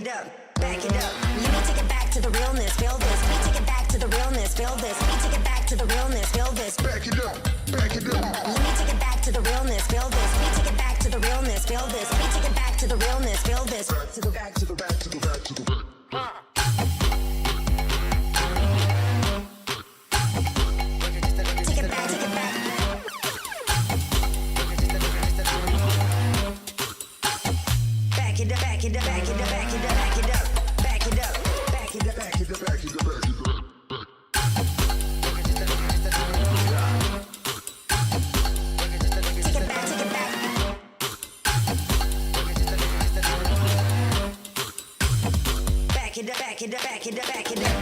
it up, back it up. Let me take it back to the realness, feel this. Let me take it back to the realness, feel this. Let me take it back to the realness, feel this. Back it up, back it up. Let me take it back to the realness, feel this. Let me take it back to the realness, feel this. Let me take it back to the realness, feel this. Back to the back to the back to the back to the back. Take it back, take it back. Back it up, back it up, back it up, back it up, back it up, back it up, back it up, Back it up, back it up, back it up. take it back, take it back. Back it up, back it up, back it up, back it up.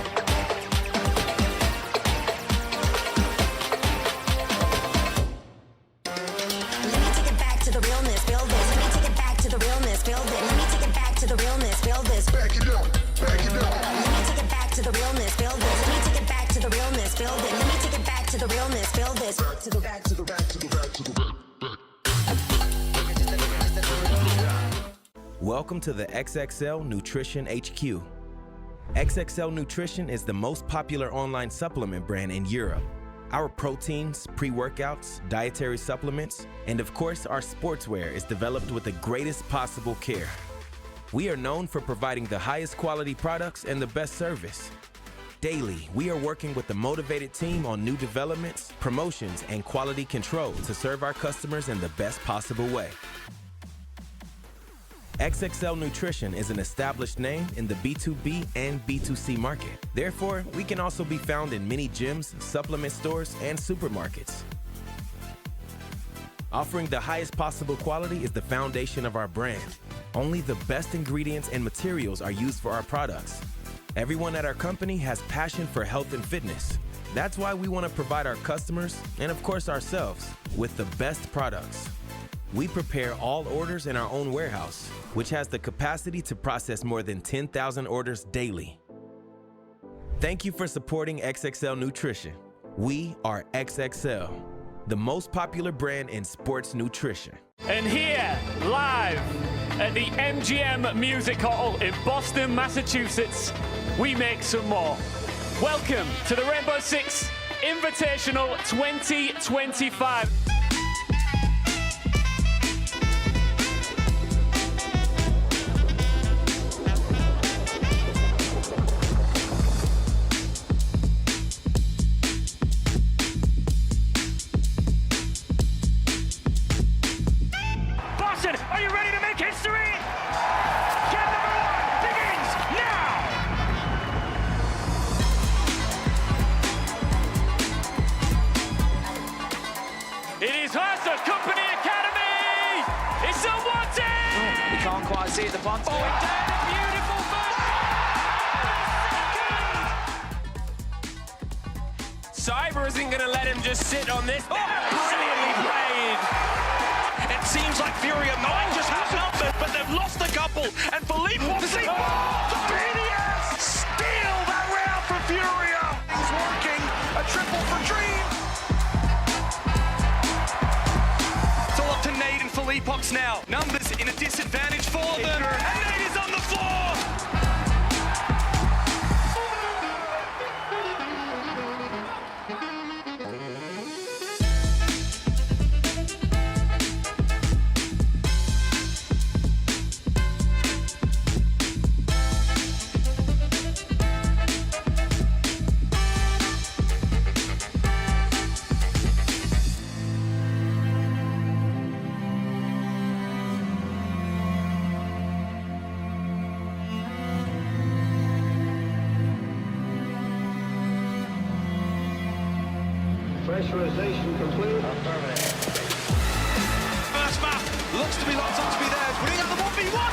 Let me take it back to the realness, feel this. Let me take it back to the realness, feel this. Let me take it back to the realness, feel this. Back it up, back it up. Let me take it back to the realness, feel this. Let me take it back to the realness, feel this. Let me take it back to the realness, feel this. Back to the back to the back to the back to the back. Welcome to the XXL Nutrition HQ. XXL Nutrition is the most popular online supplement brand in Europe. Our proteins, pre-workouts, dietary supplements, and of course our sportswear is developed with the greatest possible care. We are known for providing the highest quality products and the best service. Daily, we are working with a motivated team on new developments, promotions, and quality control to serve our customers in the best possible way. XXL Nutrition is an established name in the B2B and B2C market. Therefore, we can also be found in many gyms, supplement stores, and supermarkets. Offering the highest possible quality is the foundation of our brand. Only the best ingredients and materials are used for our products. Everyone at our company has passion for health and fitness. That's why we want to provide our customers, and of course ourselves, with the best products. We prepare all orders in our own warehouse, which has the capacity to process more than 10,000 orders daily. Thank you for supporting XXL Nutrition. We are XXL, the most popular brand in sports nutrition. And here, live at the MGM Music Hall in Boston, Massachusetts, we make some more. Welcome to the Rainbow Six Invitational 2025. Boston, are you ready to make history? Game number one begins now! It is Hurst Company Academy! It's Unwanted! We can't quite see it, the punt. Oh, it down a beautiful first! Cyber isn't going to let him just sit on this. Oh, brilliantly played! It seems like Furia might just have numbers, but they've lost a couple. And Philippe Foxy, the BDS steal that round for Furia. He's working a triple for Dream. It's all up to Nate and Philippe Fox now. Numbers in a disadvantage for them. And Nate is on the floor. Pressurization complete. First map looks to be locked on to be theirs. Bring out the 1v1.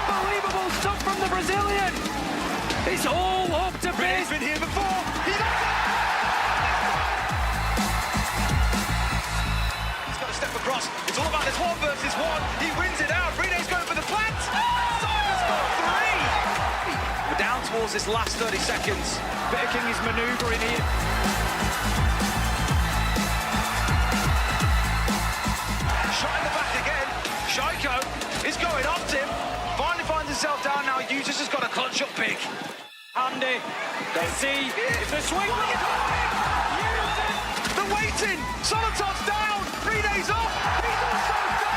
Unbelievable stuff from the Brazilian! It's all up to He's been here before. He's got to step across. It's all about this 1 versus 1. He wins it out. Rene's going for the plant. Simon's got 3. We're down towards this last 30 seconds. King is manoeuvring here. Shot in the back again. Shaiko is going up Tim. Finally Users has got a clutch up pick. Andy, let's see if the swing. They're waiting. Solotov's down. 3 days off. He's also down.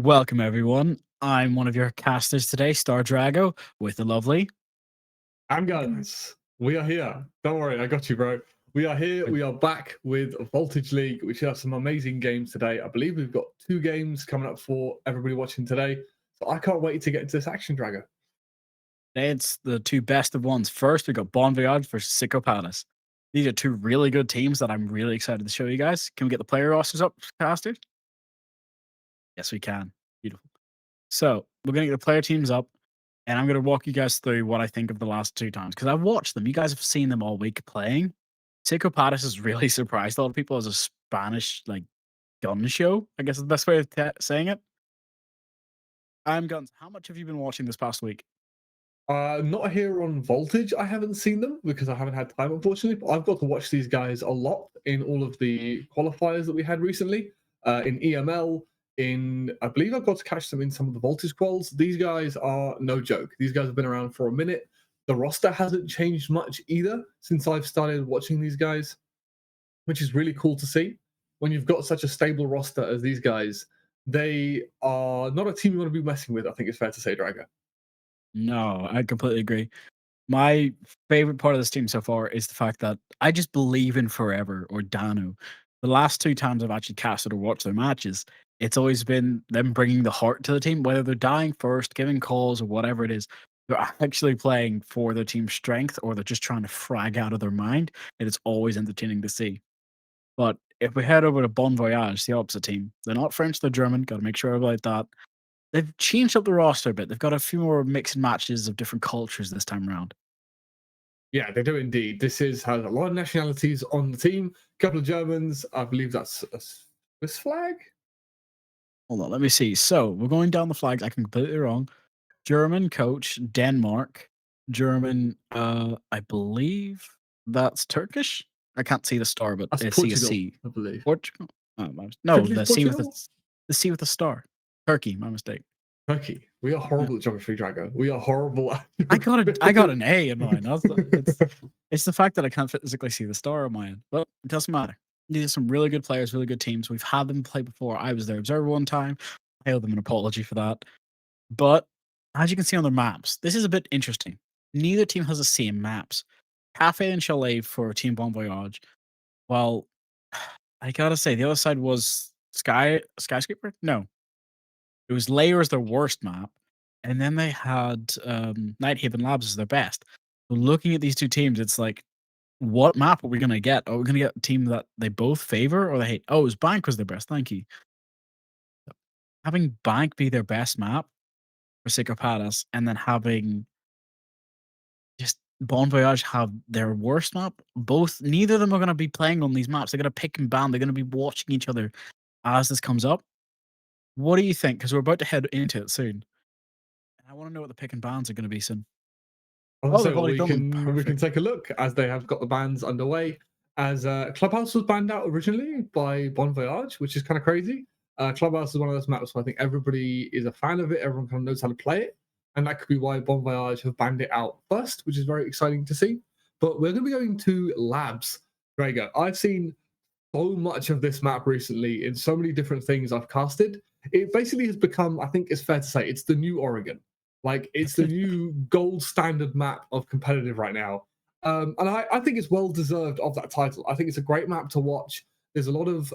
Welcome, everyone. I'm one of your casters today, Star Drago, with the lovely. I'm Guns. We are here. Don't worry, I got you, bro. We are here. We are back with Voltage League. We should have some amazing games today. I believe we've got 2 games coming up for everybody watching today. So I can't wait to get into this action, Drago. Today it's the 2 best of ones. First, we got Bon Voyage versus Sicko Palace. These are 2 really good teams that I'm really excited to show you guys. Can we get the player rosters up, caster? Yes, we can. Beautiful. So we're going to get the player teams up, and I'm going to walk you guys through what I think of the last 2 times, because I've watched them. You guys have seen them all week playing. Sicko Palace has really surprised a lot of people as a Spanish gun show, I guess is the best way of saying it. I'm Guns. How much have you been watching this past week? Not here on Voltage. I haven't seen them because I haven't had time, unfortunately. But I've got to watch these guys a lot in all of the qualifiers that we had recently. In EML, I believe I've got to catch them in some of the Voltage quals. These guys are no joke. These guys have been around for a minute. The roster hasn't changed much either since I've started watching these guys, which is really cool to see. When you've got such a stable roster as these guys, they are not a team you want to be messing with, I think it's fair to say, Drago. No, I completely agree. My favorite part of this team so far is the fact that I just believe in Forever or Dano. The last 2 times I've actually casted or watched their matches, it's always been them bringing the heart to the team, whether they're dying first, giving calls, or whatever it is. They're actually playing for their team's strength, or they're just trying to frag out of their mind, and it's always entertaining to see. But if we head over to Bon Voyage, the opposite team, they're not French, they're German. Got to make sure about that. They've changed up the roster a bit. They've got a few more mixed matches of different cultures this time around. Yeah, they do indeed. This has a lot of nationalities on the team. A couple of Germans. I believe that's a Swiss flag. Hold on, let me see. So we're going down the flags. I can completely wrong. German coach, Denmark. German, I believe that's Turkish. I can't see the star, but That's I see a Portugal, C. I believe. Portugal? No, Could it be the C with Portugal? the C with the star. Turkey, my mistake. Turkey. We are horrible at geography, Drago. We are horrible at I got an A in mine. It's the fact that I can't physically see the star on mine, but it doesn't matter. These are some really good players, really good teams. We've had them play before. I was their observer one time. I owe them an apology for that. But as you can see on their maps, this is a bit interesting. Neither team has the same maps. Cafe and Chalet for Team Bon Voyage. Well, I gotta say, the other side was Skyscraper? No. It was Layer as their worst map. And then they had Nighthaven Labs as their best. So looking at these 2 teams, it's like, what map are we going to get? Are we going to get a team that they both favor or they hate? Oh, it was Bank was their best. Thank you. Having Bank be their best map for Sicko Palace and then having just Bon Voyage have their worst map, neither of them are going to be playing on these maps. They're going to pick and ban. They're going to be watching each other as this comes up. What do you think? Because we're about to head into it soon. I want to know what the pick and bans are going to be soon. Also, they've already we done them. can Perfect. take a look as they have got the bans underway. As Clubhouse was banned out originally by Bon Voyage, which is kind of crazy. Clubhouse is one of those maps where I think everybody is a fan of it. Everyone kind of knows how to play it. And that could be why Bon Voyage have banned it out first, which is very exciting to see. But we're going to be going to Labs. Drago, I've seen so much of this map recently in so many different things I've casted. It basically has become, I think it's fair to say, it's the new Oregon. Like, it's the new gold standard map of competitive right now. And I think it's well deserved of that title. I think it's a great map to watch. There's a lot of,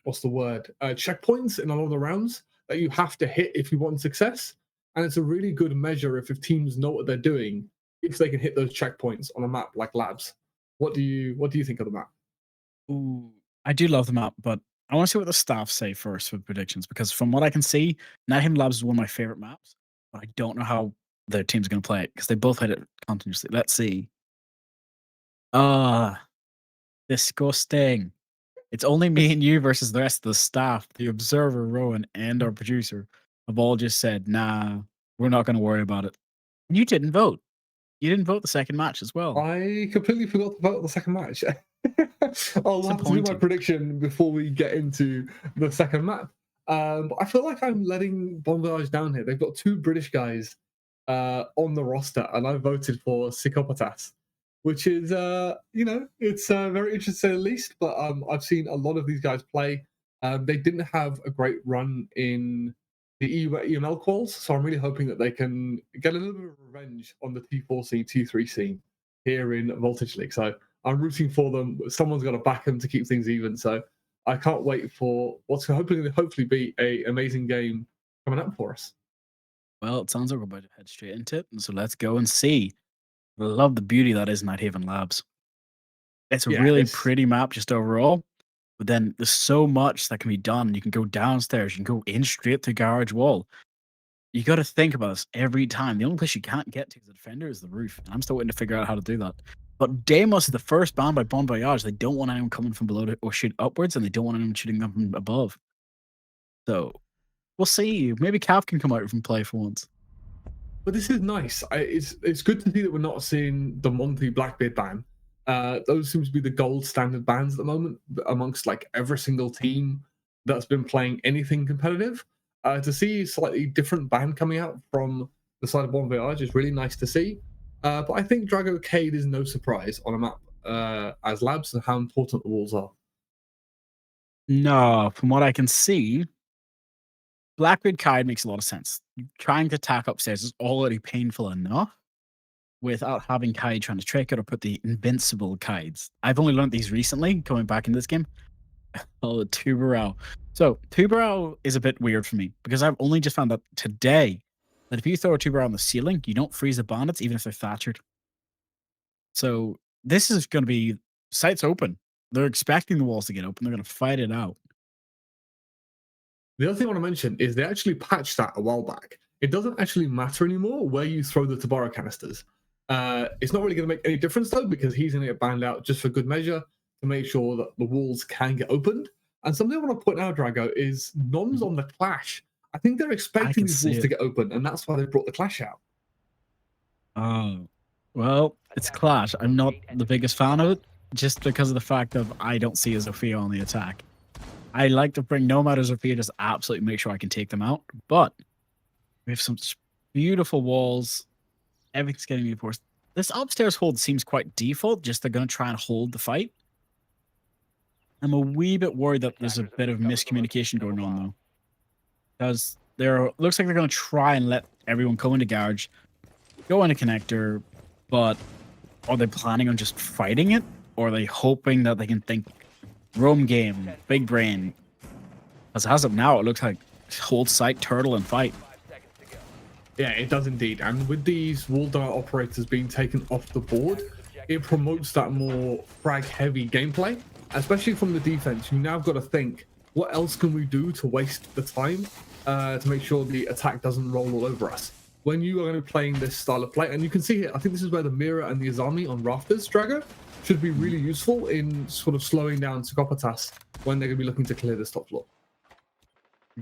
checkpoints in a lot of the rounds that you have to hit if you want success. And it's a really good measure if teams know what they're doing, if they can hit those checkpoints on a map like Labs. What do you think of the map? Ooh, I do love the map, but I want to see what the staff say first for predictions, because from what I can see, Nighthaven Labs is one of my favorite maps, but I don't know how their team's going to play it because they both hit it continuously. Let's see. Ah, disgusting. It's only me and you versus the rest of the staff. The observer, Rowan, and our producer have all just said, nah, we're not going to worry about it. And you didn't vote. You didn't vote the second match as well. I completely forgot about the second match. I'll have to do my Disappointing. prediction before we get into the second map. But I feel like I'm letting Bon Voyage down here. They've got 2 British guys on the roster, and I voted for Psychopatas, which is, it's very interesting to say the least. But I've seen a lot of these guys play. They didn't have a great run in the EML quals, so I'm really hoping that they can get a little bit of revenge on the T4 scene, T3 scene here in Voltage League. So I'm rooting for them. Someone's got to back them to keep things even. So I can't wait for what's hopefully be an amazing game coming up for us. Well, it sounds like we're about to head straight into it. So let's go and see. I love the beauty that is Nighthaven Labs. It's a Yeah, really it's- pretty map just overall. But then there's so much that can be done. You can go downstairs. You can go in straight to garage wall. You got to think about this every time. The only place you can't get to as a defender is the roof. And I'm still waiting to figure out how to do that. But Deimos is the first ban by Bon Voyage. They don't want anyone coming from below or shoot upwards, and they don't want anyone shooting them from above. So we'll see. Maybe Cav can come out from play for once. But this is nice. It's good to see that we're not seeing the monthly Blackbeard ban. Those seem to be the gold standard bans at the moment amongst like every single team that's been playing anything competitive. To see a slightly different ban coming out from the side of Bon Voyage is really nice to see. But I think Drago Cade is no surprise on a map as Labs and how important the walls are. No, from what I can see, Blackbeard Kide makes a lot of sense. Trying to attack upstairs is already painful enough without having Kide trying to trick it or put the invincible Kides. I've only learned these recently, going back in this game. Oh, Tubarao. So, Tubarao is a bit weird for me because I've only just found out today that if you throw a Tubarao on the ceiling, you don't freeze the bandits even if they're thatchered. So, this is going to be sights open. They're expecting the walls to get open. They're going to fight it out. The other thing I want to mention is they actually patched that a while back. It doesn't actually matter anymore where you throw the Tabara canisters. It's not really going to make any difference though, because he's going to get banned out just for good measure to make sure that the walls can get opened. And something I want to point out, Drago, is noms on the Clash. I think they're expecting can these see walls it. to get open, and that's why they brought the Clash out. Oh, well, it's Clash. I'm not the biggest fan of it, just because of the fact of I don't see Zofia on the attack. I like to bring Nomad or Zofia, just absolutely make sure I can take them out. But we have some beautiful walls. Everything's getting reinforced. This upstairs hold seems quite default, just they're going to try and hold the fight. I'm a wee bit worried that there's a bit of miscommunication going on, though. Because looks like they're going to try and let everyone come into garage, go into connector, but are they planning on just fighting it? Or are they hoping that they can think roam game, big brain? As of now, it looks like hold site, turtle, and fight. Yeah, it does indeed. And with these wall dart operators being taken off the board, it promotes that more frag-heavy gameplay, especially from the defense. You now got to think, what else can we do to waste the time to make sure the attack doesn't roll all over us? When you are going to be playing this style of play, and you can see here, I think this is where the Mira and the Azami on Rafters, Drago, should be really useful in sort of slowing down Psychopatas when they're going to be looking to clear this top floor.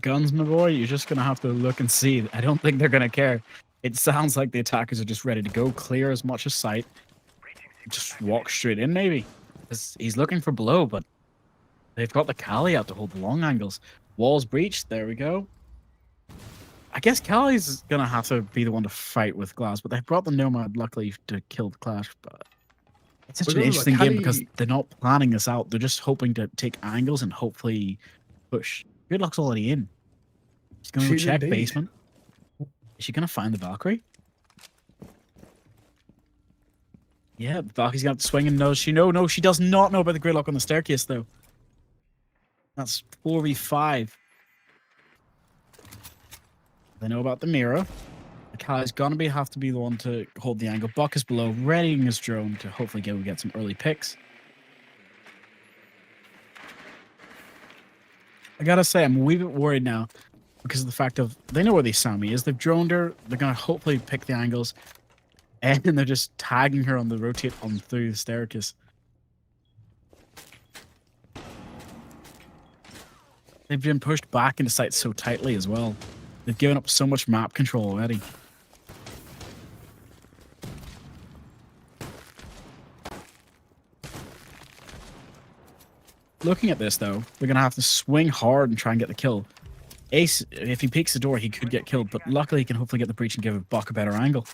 Guns, my boy, you're just going to have to look and see. I don't think they're going to care. It sounds like the attackers are just ready to go, clear as much as sight. Just walk straight in, maybe. He's looking for below, but they've got the Kali out to hold the long angles. Walls breached. There we go. I guess Kali's going to have to be the one to fight with Glass, but they brought the Nomad, luckily, to kill the Clash. But it's such But an remember, interesting game because Kali- they're not planning this out. They're just hoping to take angles and hopefully push. Good luck's already in. She's going to She's check indeed. basement. Is she going to find the Valkyrie? Yeah, the Valkyrie's going to have to swing and knows she no, she does not know about the gridlock on the staircase though. That's 4v5. They know about the mirror. The Kali's gonna have to be the one to hold the angle. Buck is below, readying his drone to hopefully get some early picks. I gotta say, I'm a wee bit worried now because of the fact of they know where the Sami is. They've droned her. They're gonna hopefully pick the angles. And they're just tagging her on the rotate on through the staircase. They've been pushed back into sight so tightly as well. They've given up so much map control already. Looking at this, though, they're going to have to swing hard and try and get the kill. Ace, if he peeks the door, he could get killed, but luckily he can hopefully get the breach and give Buck a better angle.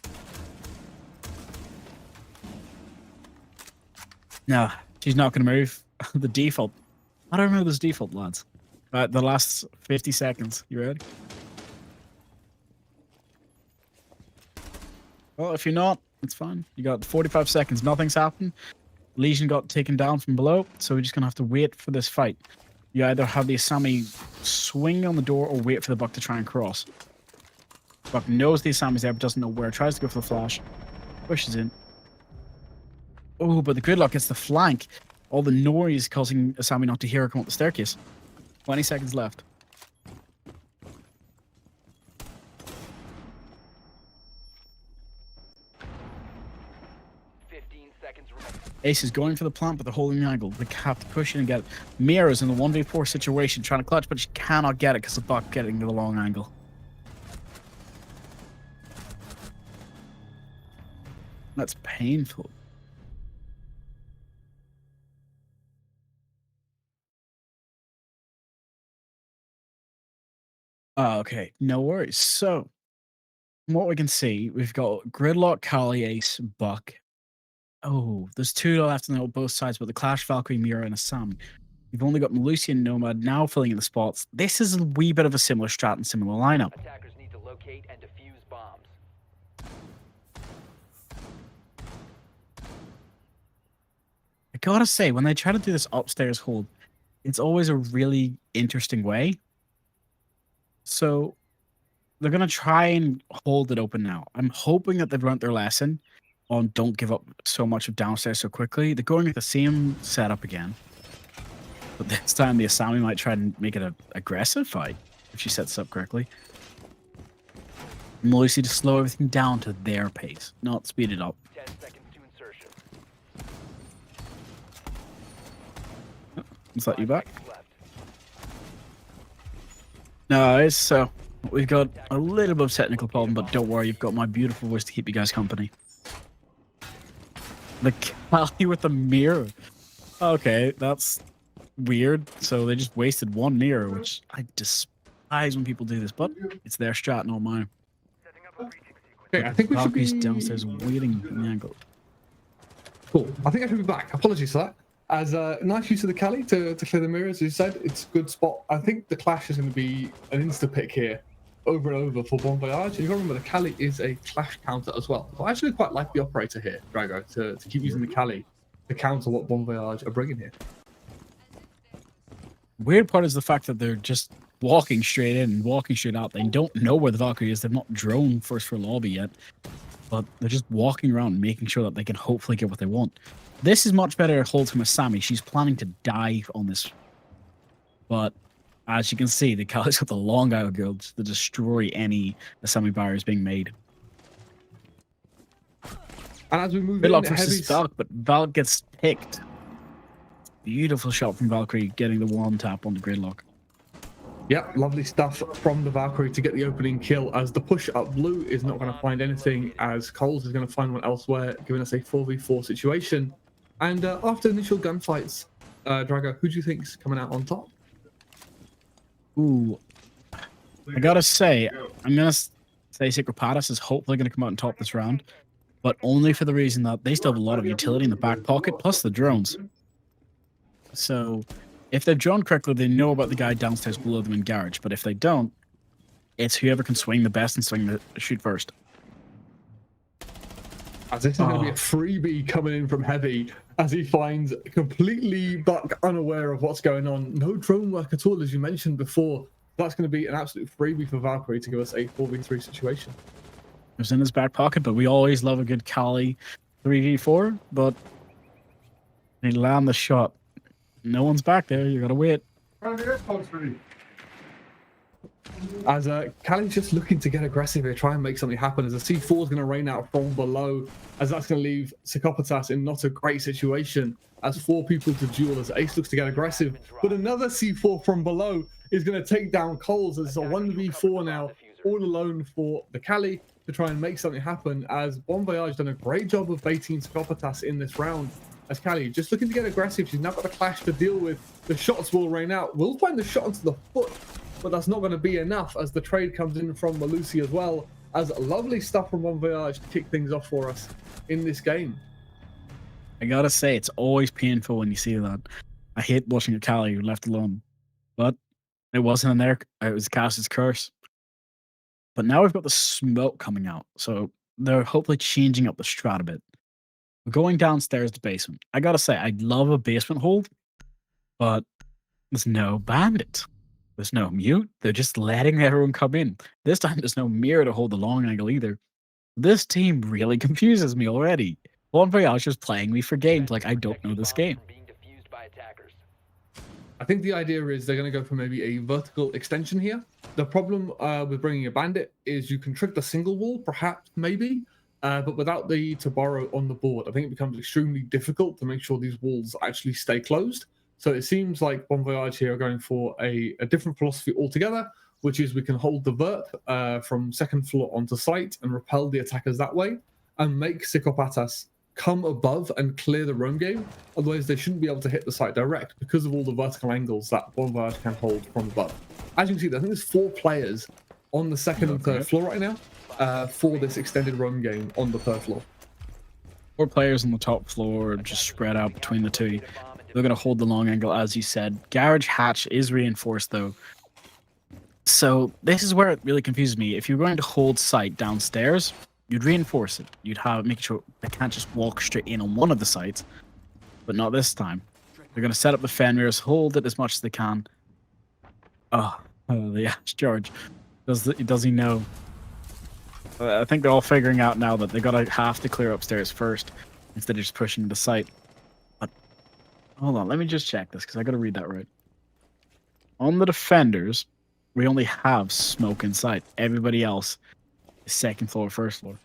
No, she's not going to move. The default. I don't remember this default, lads. The last 50 seconds. You ready? Well, if you're not, it's fine. You got 45 seconds. Nothing's happened. Legion got taken down from below, so we're just going to have to wait for this fight. You either have the Asami swing on the door or wait for the Buck to try and cross. Buck knows the Asami's there, but doesn't know where. Tries to go for the flash. Pushes in. Oh, but the Gridlock gets the flank. All the noise causing Asami not to hear her come up the staircase. 20 seconds left. Ace is going for the plant, but they're holding the angle. They have to push in and get it. Mira's in the 1v4 situation, trying to clutch, but she cannot get it because the Buck getting the long angle. That's painful. Okay, no worries. So, from what we can see, we've got Gridlock, Kali, Ace, Buck. Oh, there's two left on both sides, but the Clash, Valkyrie, Mira, and Asami. You've only got Melusi and Nomad now filling in the spots. This is a wee bit of a similar strat and similar lineup. Attackers need to locate and defuse bombs. I gotta say, when they try to do this upstairs hold, it's always a really interesting way. So they're gonna try and hold it open now. I'm hoping that they've learned their lesson on don't give up so much of downstairs so quickly. They're going with the same setup again. But this time the Asami might try and make it an aggressive fight if she sets up correctly. Melusi to slow everything down to their pace, not speed it up. 10 seconds to insertion. Is that you back? Seconds left. Nice. So we've got a little bit of technical problem, but don't worry, you've got my beautiful voice to keep you guys company. The Kali with the mirror. Okay, that's weird. So they just wasted one mirror, which I despise when people do this, but it's their strat, not mine. Okay, I think we should Valkyrie's be downstairs waiting in the angle. Cool. I think I should be back. Apologies for that. As nice use of the Kali to clear the mirror, as you said. It's a good spot. I think the Clash is going to be an insta pick here, over and over for Bon Voyage. And you got to remember the Kali is a Clash counter as well. So I actually quite like the operator here, Drago, to keep using the Kali to counter what Bon Voyage are bringing here. Weird part is the fact that they're just walking straight in, walking straight out. They don't know where the Valkyrie is. They've not drone first for lobby yet, but they're just walking around, making sure that they can hopefully get what they want. This is much better hold from Asami. She's planning to dive on this, but as you can see, the Kali's got the long out guilds to destroy any Asami barriers being made. And as we move Gridlock in, versus Heavy's... Valk, but Valk gets picked. Beautiful shot from Valkyrie, getting the one tap on the Gridlock. Yeah, lovely stuff from the Valkyrie to get the opening kill, as the push up blue is not going to find anything, as Coles is going to find one elsewhere, giving us a 4v4 situation. And after initial gunfights, Drago, who do you think's coming out on top? Ooh, I gotta say, I'm gonna say Sacred Paradise is hopefully gonna come out on top this round, but only for the reason that they still have a lot of utility in the back pocket, plus the drones. So, if they've drawn correctly, they know about the guy downstairs below them in garage. But if they don't, it's whoever can swing the best and swing the shoot first. As this is going to be a freebie coming in from Heavy, as he finds completely Buck unaware of what's going on. No drone work at all, as you mentioned before. That's going to be an absolute freebie for Valkyrie to give us a 4v3 situation. It was in his back pocket, but we always love a good Kali 3v4. But they land the shot. No one's back there. You gotta wait. As Cali's just looking to get aggressive here, try and make something happen. As a C4 is going to rain out from below, as that's going to leave Psychopatas in not a great situation. As 4 people to duel, as Ace looks to get aggressive, but another C4 from below is going to take down Coles. As it's a 1v4 now, all alone for the Cali to try and make something happen. As Bon Voyage done a great job of baiting Psychopatas in this round. As Cali just looking to get aggressive, she's now got a clash to deal with. The shots will rain out. Will find the shot onto the foot, but that's not going to be enough as the trade comes in from Malusi as well. As lovely stuff from Bon Voyage to kick things off for us in this game. I gotta say, it's always painful when you see that. I hate watching a Cali left alone, but it wasn't in there. It was Cass's curse. But now we've got the smoke coming out, so they're hopefully changing up the strat a bit. We're going downstairs to basement. I gotta say, I love a basement hold, but there's no bandit. There's no mute. They're just letting everyone come in. This time, there's no mirror to hold the long angle either. This team really confuses me already. Bon Voyage is playing me for games like I don't know this game. I think the idea is they're going to go for maybe a vertical extension here. The problem with bringing a bandit is you can trick the single wall, perhaps, maybe, but without the Tabaro on the board, I think it becomes extremely difficult to make sure these walls actually stay closed. So it seems like Bon Voyage here are going for a different philosophy altogether, which is we can hold the vert from second floor onto site and repel the attackers that way and make Psychopatas come above and clear the roam game. Otherwise, they shouldn't be able to hit the site direct because of all the vertical angles that Bon Voyage can hold from above. As you can see, I think there's 4 players on the second and third floor right now for this extended roam game on the third floor. 4 players on the top floor, just spread out between the 2. They're going to hold the long angle, as you said. Garage hatch is reinforced, though. So this is where it really confuses me. If you're going to hold site downstairs, you'd reinforce it. You'd make sure they can't just walk straight in on one of the sites, but not this time. They're going to set up the Fenrir's, hold it as much as they can. Oh, the Ash George. Does he know? I think they're all figuring out now that they have to clear upstairs first instead of just pushing the site. But hold on, let me just check this because I got to read that right. On the defenders, we only have smoke in sight. Everybody else is second floor, first floor.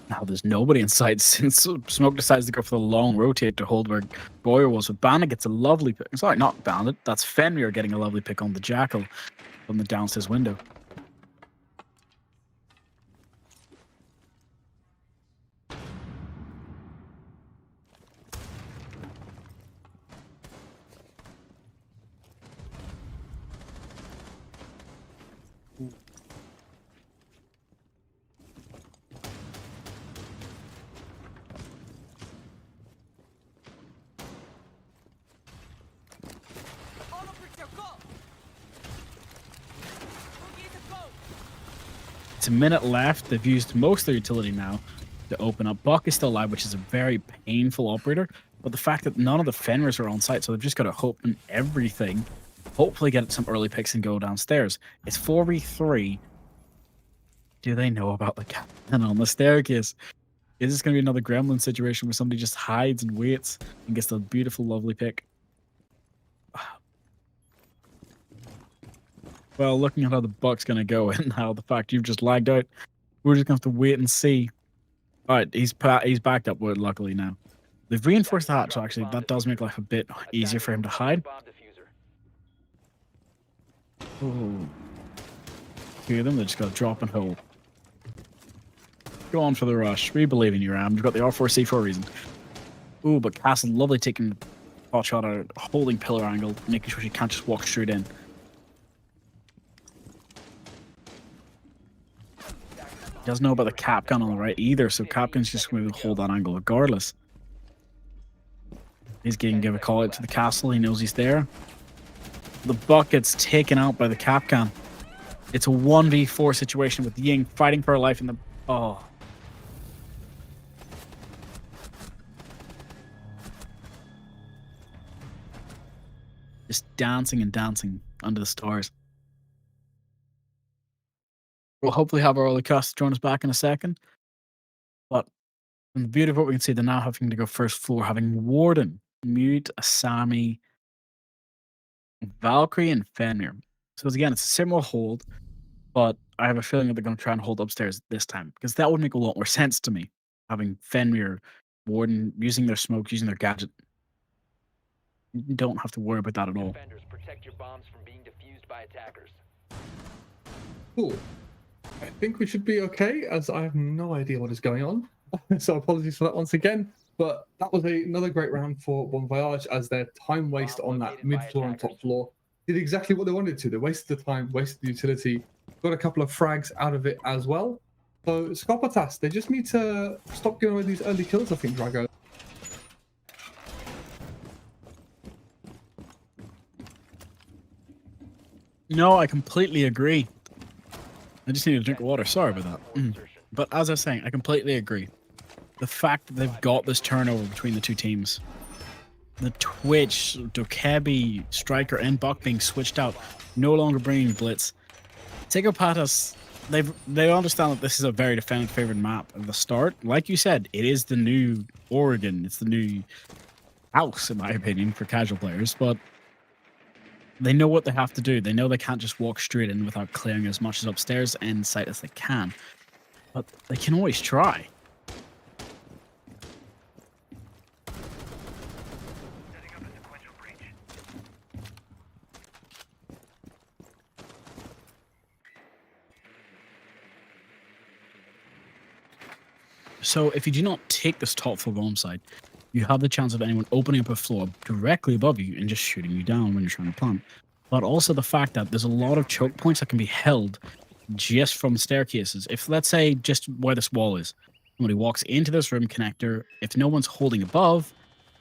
Now there's nobody in sight since Smoke decides to go for the long rotate to hold where Boyer was. But Bandit gets a lovely pick. Sorry, not Bandit. That's Fenrir getting a lovely pick on the Jackal from the downstairs window. It's a minute left. They've used most of their utility now to open up. Buck is still alive, which is a very painful operator. But the fact that none of the Fenrirs are on site, so they've just got to hope in everything. Hopefully get some early picks and go downstairs. It's 4v3. Do they know about the captain on the staircase? Is this going to be another Gremlin situation where somebody just hides and waits and gets the beautiful, lovely pick? Well, looking at how the Buck's going to go and how the fact you've just lagged out, we're just going to have to wait and see. All right, he's backed up, luckily now. They've reinforced the hatch, so actually that does make life a bit easier for him to hide. Ooh. 2 of them, they just got to drop and hold. Go on for the rush. We believe in you, Ram. You've got the R4C for a reason. Ooh, but Castle, lovely taking the pot shot out, holding pillar angle, making sure she can't just walk straight in. Doesn't know about the cap gun on the right either, so Capgun's just going to hold that angle regardless. He's going to give a call out to the castle. He knows he's there. The Buck gets taken out by the cap gun. It's a 1v4 situation with Ying fighting for her life in the... Oh. just dancing and dancing under the stars. We'll hopefully have our early cast join us back in a second. But from the beauty of what we can see, they're now having to go first floor, having Warden, Mute, Asami, Valkyrie, and Fenrir. So again, it's a similar hold, but I have a feeling that they're going to try and hold upstairs this time because that would make a lot more sense to me. Having Fenrir, Warden, using their smoke, using their gadget. You don't have to worry about that at all. Defenders, protect your bombs from being defused by attackers. Cool. I think we should be okay, as I have no idea what is going on. So apologies for that once again. But that was another great round for Bon Voyage, as their time waste on that mid floor and top floor did exactly what they wanted to. They wasted the time, wasted the utility, got a couple of frags out of it as well. So Skopatas, they just need to stop giving away these early kills, I think, Drago. No, I completely agree. I just need to drink water. Sorry about that. But as I was saying, I completely agree. The fact that they've got this turnover between the two teams, the Twitch, Dokebi, Striker, and Buck being switched out, no longer bringing Blitz. Tegopatas, they understand that this is a very defended favored map at the start. Like you said, it is the new Oregon. It's the new house, in my opinion, for casual players. But they know what they have to do. They know they can't just walk straight in without clearing as much as upstairs and site as they can. But they can always try. So if you do not take this top floor bomb site, you have the chance of anyone opening up a floor directly above you and just shooting you down when you're trying to plant. But also the fact that there's a lot of choke points that can be held just from staircases. If, let's say, just where this wall is, somebody walks into this room connector, if no one's holding above,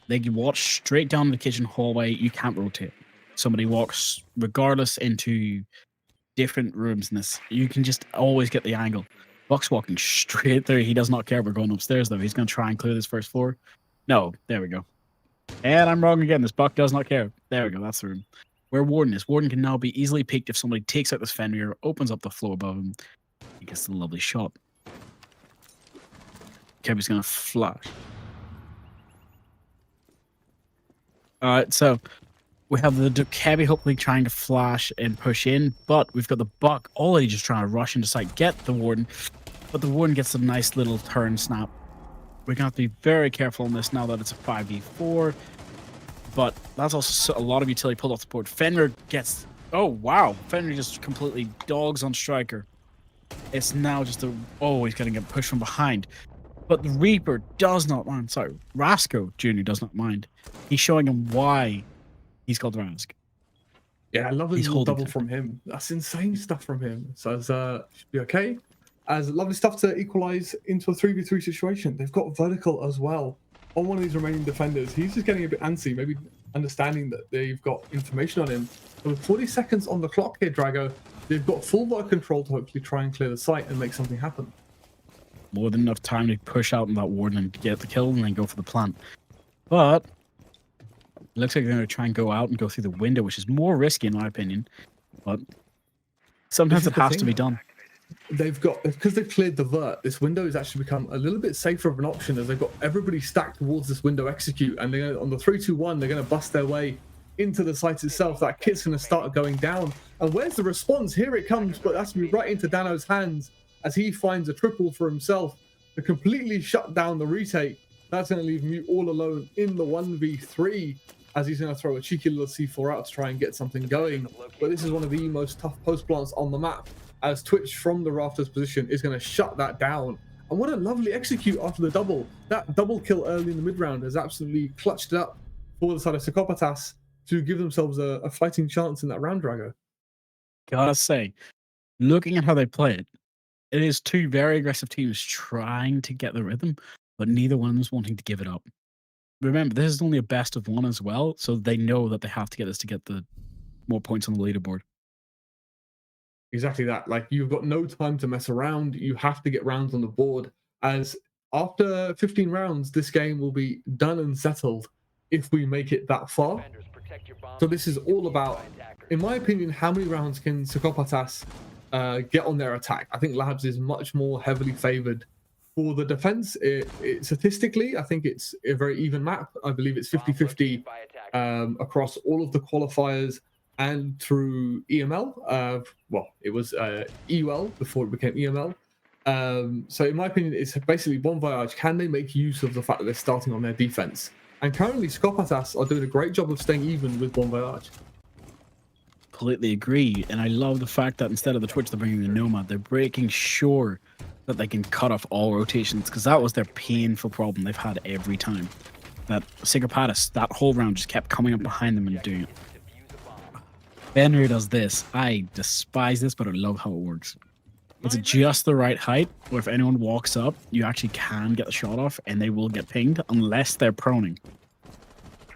they can walk straight down the kitchen hallway. You can't rotate. Somebody walks regardless into different rooms in this. You can just always get the angle. Buck's walking straight through. He does not care. We're going upstairs, though. He's going to try and clear this first floor. No, there we go. And I'm wrong again. This Buck does not care. There we go. That's the room. Where Warden is. Warden can now be easily peeked if somebody takes out this Fenrir, opens up the floor above him. He gets the lovely shot. Kevin's going to flash. Alright, so we have the Dokebi hopefully trying to flash and push in, but we've got the Buck already just trying to rush into sight, get the Warden, but the Warden gets a nice little turn snap. We're going to have to be very careful on this now that it's a 5v4, but that's also a lot of utility pulled off the board. Fenrir gets... Oh, wow. Fenrir just completely dogs on Striker. It's now just a... Oh, he's going to get pushed from behind. But the Reaper does not mind. Sorry, Rasco Jr. does not mind. He's showing him why he's called Rask. Yeah, I love his He's little holding double it. from him. That's insane stuff from him. So it's, should be okay. As lovely stuff to equalize into a 3v3 situation. They've got vertical as well on one of these remaining defenders. He's just getting a bit antsy, maybe understanding that they've got information on him. But with 40 seconds on the clock here, Drago, they've got full work control to hopefully try and clear the site and make something happen. More than enough time to push out on that Warden and get the kill and then go for the plant. But it looks like they're going to try and go out and go through the window, which is more risky in my opinion. But sometimes This it is the has to thing. be done. They've got, because they've cleared the vert, this window has actually become a little bit safer of an option, as they've got everybody stacked towards this window execute, and they're gonna, on the 3-2-1, they're going to bust their way into the site itself. That kit's going to start going down. And where's the response? Here it comes, but that's going to be right into Dano's hands as he finds a triple for himself to completely shut down the retake. That's going to leave Mute all alone in the 1v3, as he's going to throw a cheeky little C4 out to try and get something going. But this is one of the most tough post plants on the map, as Twitch from the rafters position is going to shut that down. And what a lovely execute after the double. That double kill early in the mid round has absolutely clutched it up for the side of Psychopatas to give themselves a fighting chance in that round, Drago. Gotta say, looking at how they play it, it is two very aggressive teams trying to get the rhythm, but neither one of them is wanting to give it up. Remember, this is only a best of one as well, so they know that they have to get this to get the more points on the leaderboard. Exactly that. Like, you've got no time to mess around. You have to get rounds on the board, as after 15 rounds, this game will be done and settled. if we make it that far. Defenders, protect your bombs So this is from being all defused about, by attackers. in my opinion, how many rounds can Psychopathas get on their attack? I think Labs is much more heavily favored for the defense. Statistically, I think it's a very even map. I believe it's 50-50 By attackers. across all of the qualifiers and through EML. Well, it was EUL before it became EML. So in my opinion, it's basically Bon Voyage. Can they make use of the fact that they're starting on their defense? And currently, Psychopathas are doing a great job of staying even with Bon Voyage. Completely agree. And I love the fact that instead of the Twitch, they're bringing the Nomad. They're making sure that they can cut off all rotations, because that was their painful problem they've had every time. That Psychopathas, that whole round, just kept coming up behind them and doing it. Defuse a bomb. Fenrir does this. I despise this, but I love how it works. It's just the right height where if anyone walks up, you actually can get the shot off and they will get pinged unless they're proning.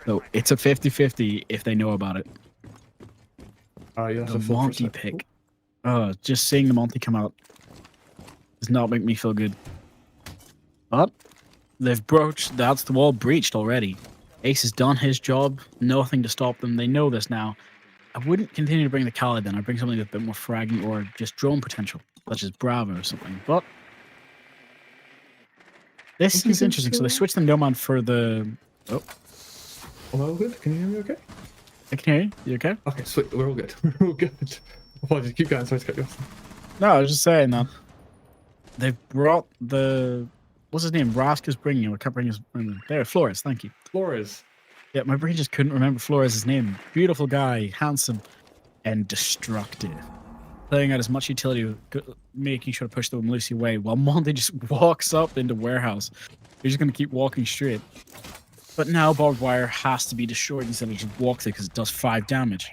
So it's a 50-50 if they know about it. Yeah, The Monty pick. Just seeing the Monty come out does not make me feel good. But they've broached, that's the wall breached already. Ace has done his job, nothing to stop them. They know this now. I wouldn't continue to bring the Khaled then. I'd bring something with a bit more fragging or just drone potential, such as Bravo or something. But this is interesting. So they switched the Nomad for the. Oh, Am I all good? Can you hear me okay? I can hear you. You okay? Okay, sweet. We're all good. We're all good. Apologies. Keep going. Sorry to cut you off. No, I was just saying that they've brought the. What's his name? Rask is bringing you. I can't bring his. There, Flores. Thank you. Flores. Yeah, my brain just couldn't remember Flores' name. Beautiful guy, handsome, and destructive. Playing out as much utility, making sure to push the Lucy away, while Monty just walks up into warehouse. He's just going to keep walking straight. But now barbed wire has to be destroyed instead of just walk through because it does 5 damage.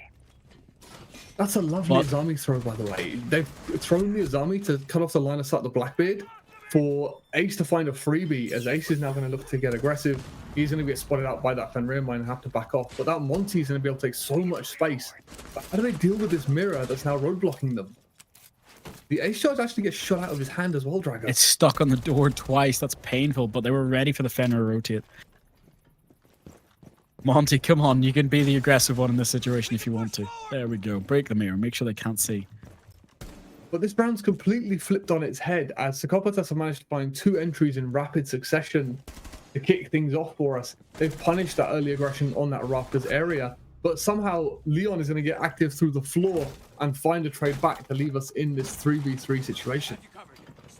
That's a lovely But- Azami throw, by the way. They've thrown the Azami to cut off the line of sight of the Blackbeard for Ace to find a freebie, as Ace is now going to look to get aggressive. He's going to get spotted out by that Fenrir mine and have to back off. But that Monty is going to be able to take so much space. But how do they deal with this mirror that's now roadblocking them? The Ace charge actually gets shot out of his hand as well, Drago. It's stuck on the door twice. That's painful, but they were ready for the Fenrir rotate. Monty, come on. You can be the aggressive one in this situation if you want to. There we go. Break the mirror. Make sure they can't see. But this round's completely flipped on its head as Psychopathas have managed to find 2 entries in rapid succession to kick things off for us. They've punished that early aggression on that Rafters area, but somehow Leon is going to get active through the floor and find a trade back to leave us in this 3v3 situation.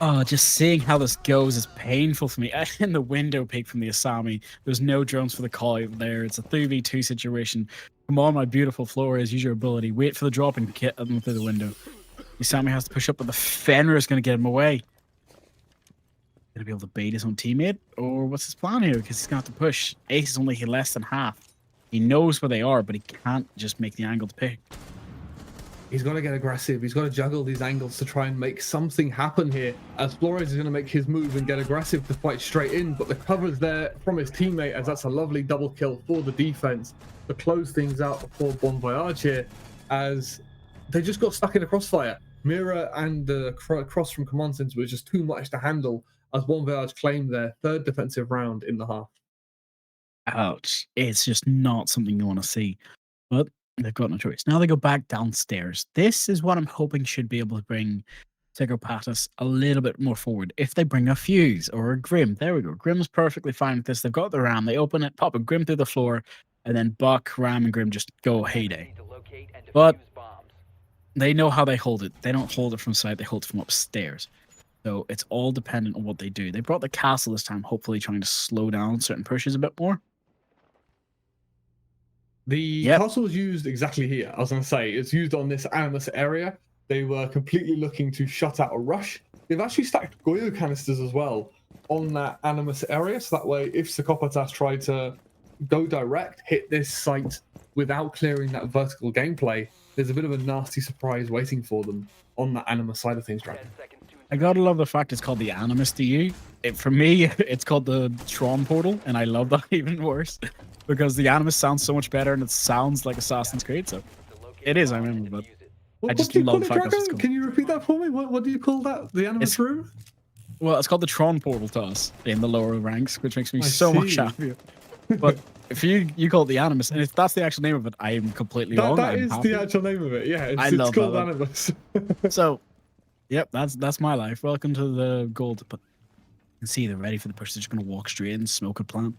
Oh, just seeing how this goes is painful for me. In the window pick from the Asami, there's no drones for the call there. It's a 3v2 situation. Come on, my beautiful Flores, use your ability. Wait for the drop and get them through the window. Asami has to push up, but the Fenrir is going to get him away. Going to be able to bait his own teammate? Or what's his plan here? Because he's going to have to push. Ace is only less than half. He knows where they are, but he can't just make the angle to pick. He's got to get aggressive. He's got to juggle these angles to try and make something happen here. As Flores is going to make his move and get aggressive to fight straight in, but the cover's there from his teammate, as that's a lovely double kill for the defense to close things out for Bon Voyage here, as they just got stuck in a crossfire. Mira and the cross from Command Center was just too much to handle, as Bon Voyage claimed their 3rd defensive round in the half. Ouch. It's just not something you want to see. But they've got no choice. Now they go back downstairs. This is what I'm hoping should be able to bring Psychopathas a little bit more forward. If they bring a Fuse or a Grim. There we go. Grim's perfectly fine with this. They've got the Ram. They open it, pop a Grim through the floor, and then Buck, Ram, and Grim just go heyday. To locate and But defuse bombs. they know how they hold it. They don't hold it from sight. They hold it from upstairs. So it's all dependent on what they do. They brought the castle this time, hopefully trying to slow down certain pushes a bit more. The castle was used exactly here. I was going to say, it's used on this Animus area. They were completely looking to shut out a rush. They've actually stacked Goyo canisters as well on that Animus area. So that way, if Psychopathas try to go direct, hit this site without clearing that vertical gameplay, there's a bit of a nasty surprise waiting for them on the Animus side of things, Dragon. 10 seconds to I gotta love the fact it's called the Animus to you. For me, it's called the Tron Portal, and I love that even worse because the Animus sounds so much better and it sounds like Assassin's Creed. So locate it is, I bombs and remember, but defuse it. What just do you love call the it, fact that it's Drago? called- Can you repeat that for me? What do you call that? The Animus It's- room? well, it's called the Tron Portal to us in the lower ranks, which makes me I so much see. happier. But if you call it the Animus, and if that's the actual name of it, I am completely wrong. That I'm is happy. the actual name of it. Yeah, I it's love called that one. Animus. So, yep, that's my life. Welcome to the gold. But you can see they're ready for the push. They're just going to walk straight in, smoke a plant.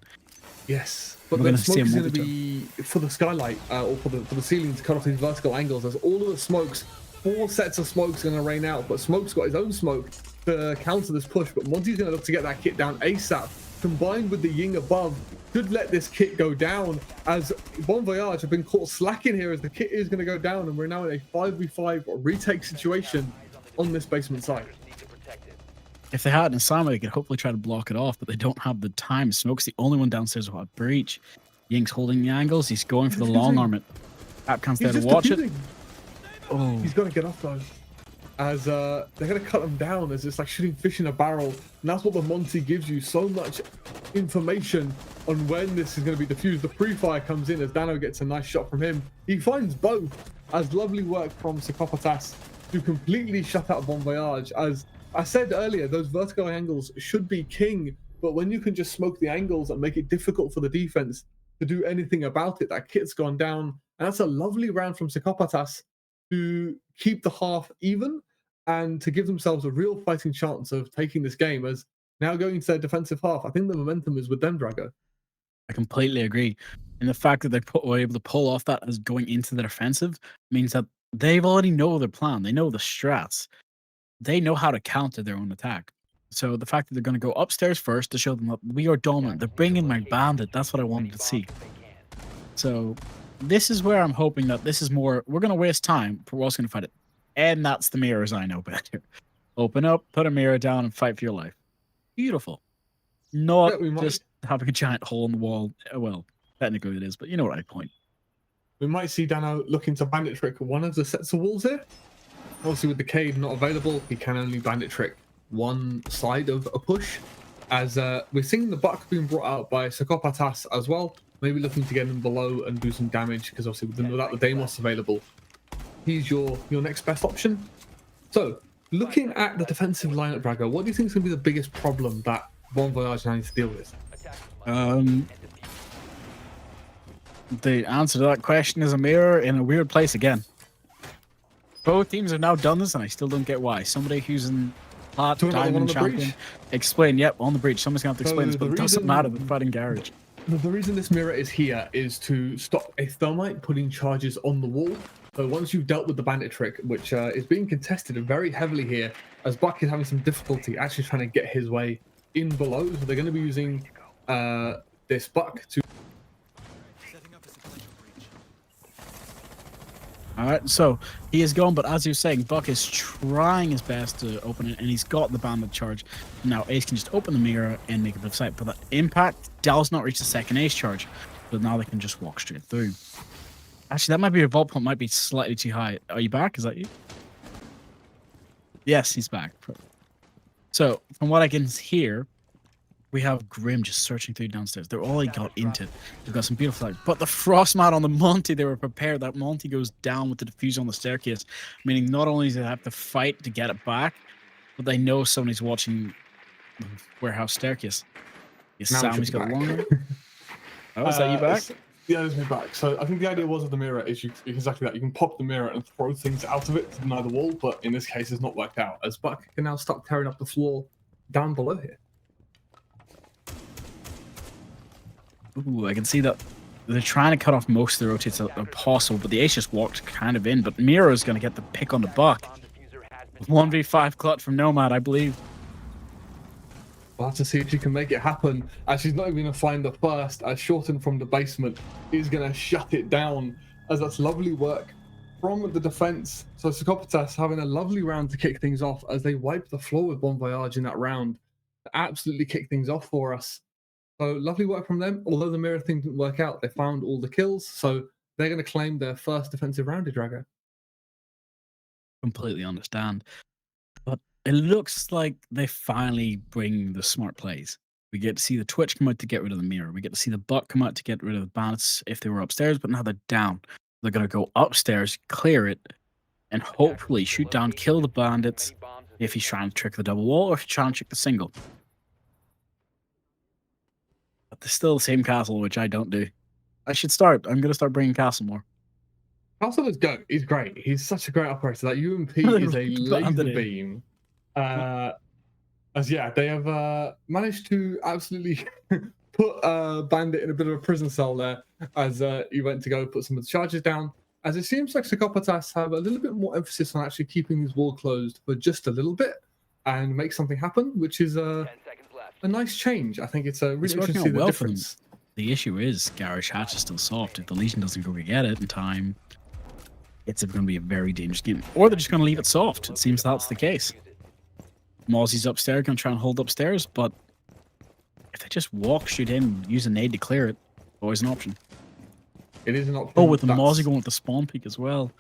Yes, but We're the gonna see smoke is a going to be for the skylight or for the ceiling to cut off these vertical angles. As all of the smokes, 4 sets of smokes going to rain out, but Smoke's got his own smoke to counter this push. But Monty's going to look to get that kit down ASAP. Combined with the Ying above, should let this kit go down. As Bon Voyage have been caught slacking here, as the kit is going to go down, and we're now in a 5v5 retake situation on this basement side. If they had an assignment, they could hopefully try to block it off, but they don't have the time. Smoke's the only one downstairs without breach. Ying's holding the angles. He's going for the long arm. Capcan's there to watch it. Oh, He's going to get off though. As they're going to cut him down as it's like shooting fish in a barrel. And that's what the Monty gives you, so much information on when this is going to be diffused. The pre-fire comes in as Dano gets a nice shot from him. He finds both, as lovely work from Psychopatas to completely shut out Bon Voyage. As I said earlier, those vertical angles should be king, but when you can just smoke the angles and make it difficult for the defense to do anything about it, that kit's gone down. And that's a lovely round from Psychopatas to keep the half even and to give themselves a real fighting chance of taking this game. As now going into their defensive half, I think the momentum is with them, Drago. I completely agree. And the fact that they were able to pull off that as going into the defensive means that they've already know their plan. They know the strats. They know how to counter their own attack. So the fact that they're going to go upstairs first to show them that we are dominant. They're bringing my bandit. That's what I wanted to see. So this is where I'm hoping that this is more, we're going to waste time, but we're also going to fight it. And that's the mirrors I know better. Open up, put a mirror down, and fight for your life. Beautiful. Not just having a giant hole in the wall. Well, technically it is, but you know what I point. We might see Dano looking to bandit trick one of the sets of walls here. Obviously with the Cade not available, he can only bandit trick one side of a push. As we're seeing the buck being brought out by Psychopatas as well. Maybe looking to get him below and do some damage, because obviously without the Deimos available, he's your next best option. So, looking at the defensive lineup, Drago, what do you think is going to be the biggest problem that Bon Voyage now needs to deal with? The answer to that question is a mirror in a weird place again. Both teams have now done this, and I still don't get why. Somebody who's in Plat, Diamond, Champion, explain. Yep, on the breach. Someone's going to have to explain this, but it doesn't matter. They're fighting Garage. The reason this mirror is here is to stop a thermite putting charges on the wall. So once you've dealt with the bandit trick, which is being contested very heavily here, as Buck is having some difficulty actually trying to get his way in below. So they're going to be using this Buck to... All right, so he is gone, but as you were saying, Buck is trying his best to open it, and he's got the bandit charge. Now Ace can just open the mirror and make a bit of sight, but that impact does not reach the second Ace charge. But now they can just walk straight through. Actually, that might be your vault point, might be slightly too high. Are you back? Is that you? Yes, he's back. So from what I can hear, we have Grim just searching through downstairs. They're all got into it. They've got some beautiful light. But the Frostmat on the Monty, they were prepared. That Monty goes down with the diffuser on the staircase, meaning not only do they have to fight to get it back, but they know somebody's watching the warehouse staircase. Yes, Sammy's got a longer. Oh, is that you back? Yeah, there's me back. So I think the idea was of the mirror is exactly that. You can pop the mirror and throw things out of it to deny the wall, but in this case, it's not worked out. As Buck can now start tearing up the floor down below here. Ooh, I can see that they're trying to cut off most of the rotates that are possible, but the Ace just walked kind of in. But Miro is going to get the pick on the Buck. 1v5 clutch from Nomad, I believe. We'll have to see if she can make it happen. As she's not even going to find the first, as Shorten from the basement is going to shut it down. As that's lovely work from the defense. So Psychopatas having a lovely round to kick things off as they wipe the floor with Bon Voyage in that round. Absolutely kick things off for us. So lovely work from them. Although the mirror thing didn't work out, they found all the kills. So they're going to claim their first defensive round, Drago. Completely understand. But it looks like they finally bring the smart plays. We get to see the Twitch come out to get rid of the mirror. We get to see the Buck come out to get rid of the bandits if they were upstairs, but now they're down. They're going to go upstairs, clear it, and hopefully shoot down, kill the bandits if he's trying to trick the double wall or if he's trying to trick the single. But there's still the same castle, which I don't do. I should start. I'm gonna start bringing Castle more. Castle is go. He's great. He's such a great operator. That UMP is a laser beam. As yeah, they have managed to absolutely put Bandit in a bit of a prison cell there as he went to go put some of the charges down. As it seems like Psychopaths have a little bit more emphasis on actually keeping this wall closed for just a little bit and make something happen, which is 10 seconds left. a nice change. I think it's a It's really working interesting to out see the well for them. difference. The issue is Garage Hatch is still soft. If the Legion doesn't go get it in time, it's going to be a very dangerous game. Or they're just going to leave it soft. It seems that's the case. Mozzie's upstairs, going to try and hold upstairs, but if they just walk, shoot in, use a nade to clear it, always an option. It is an option. Oh, with the that's- Mozzie going with the spawn peak as well.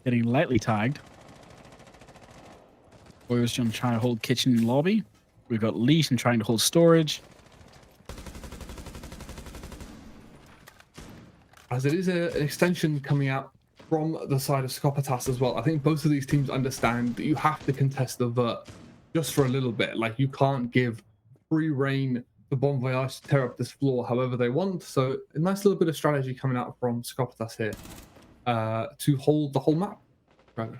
Getting lightly tagged. Boy was trying to hold kitchen and lobby. We've got Legion trying to hold storage. As it is an extension coming out from the side of Scopatas as well. I think both of these teams understand that you have to contest the vert just for a little bit. Like, you can't give free reign to Bon Voyage to tear up this floor however they want. So a nice little bit of strategy coming out from Scopatas here to hold the whole map. Right.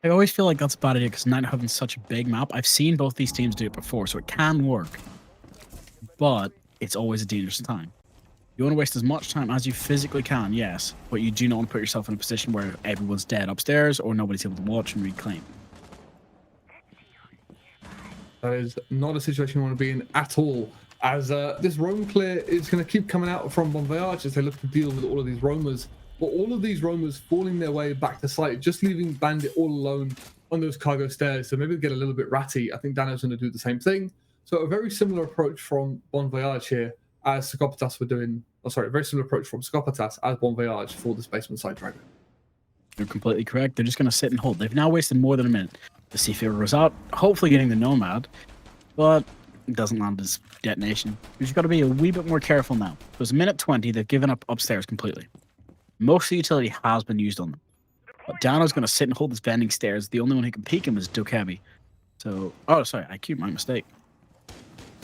I always feel like that's a bad idea because Night having such a big map. I've seen both these teams do it before, so it can work. But it's always a dangerous time. You want to waste as much time as you physically can, yes, but you do not want to put yourself in a position where everyone's dead upstairs or nobody's able to watch and reclaim. That is not a situation you want to be in at all. As this roam clear is going to keep coming out from Bon Voyage as they look to deal with all of these roamers. But all of these roamers falling their way back to site, just leaving Bandit all alone on those cargo stairs. So maybe get a little bit ratty. I think Dano's going to do the same thing. So a very similar approach from Bon Voyage here as Scopatas were doing. Oh, sorry, a very similar approach from Scopatas as Bon Voyage for this basement side dragon. You're completely correct. They're just going to sit and hold. They've now wasted more than a minute. The Seafarer goes out, hopefully getting the Nomad, but it doesn't land his detonation. You've just got to be a wee bit more careful now. It was a minute 20. They've given up upstairs completely. Most of the utility has been used on them. But Dano's going to sit and hold his bending stairs. The only one who can peek him is Dokebi. So, oh, sorry, IQ, my mistake.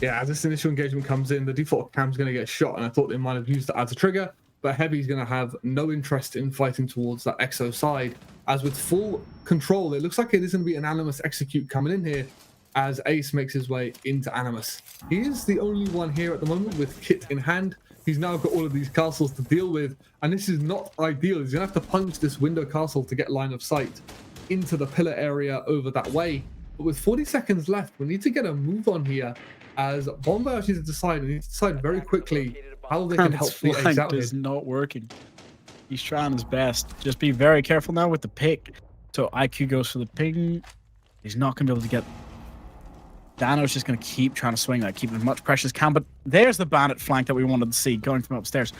Yeah, as this initial engagement comes in, the default cam's going to get shot, and I thought they might have used it as a trigger, but Heavy's going to have no interest in fighting towards that Exo side. As with full control, it looks like it is going to be an Animus execute coming in here as Ace makes his way into Animus. He is the only one here at the moment with kit in hand. He's now got all of these castles to deal with, and this is not ideal. He's going to have to punch this window castle to get line of sight into the pillar area over that way. But with 40 seconds left, we need to get a move on here as Bon Voyage needs to decide. They need to decide very quickly how they can help the Ace flank out here. is not working. He's trying his best. Just be very careful now with the pick. So IQ goes for the ping. He's not going to be able to get... Dano's just going to keep trying to swing that, keep as much pressure as can. But there's the Bandit flank that we wanted to see going from upstairs.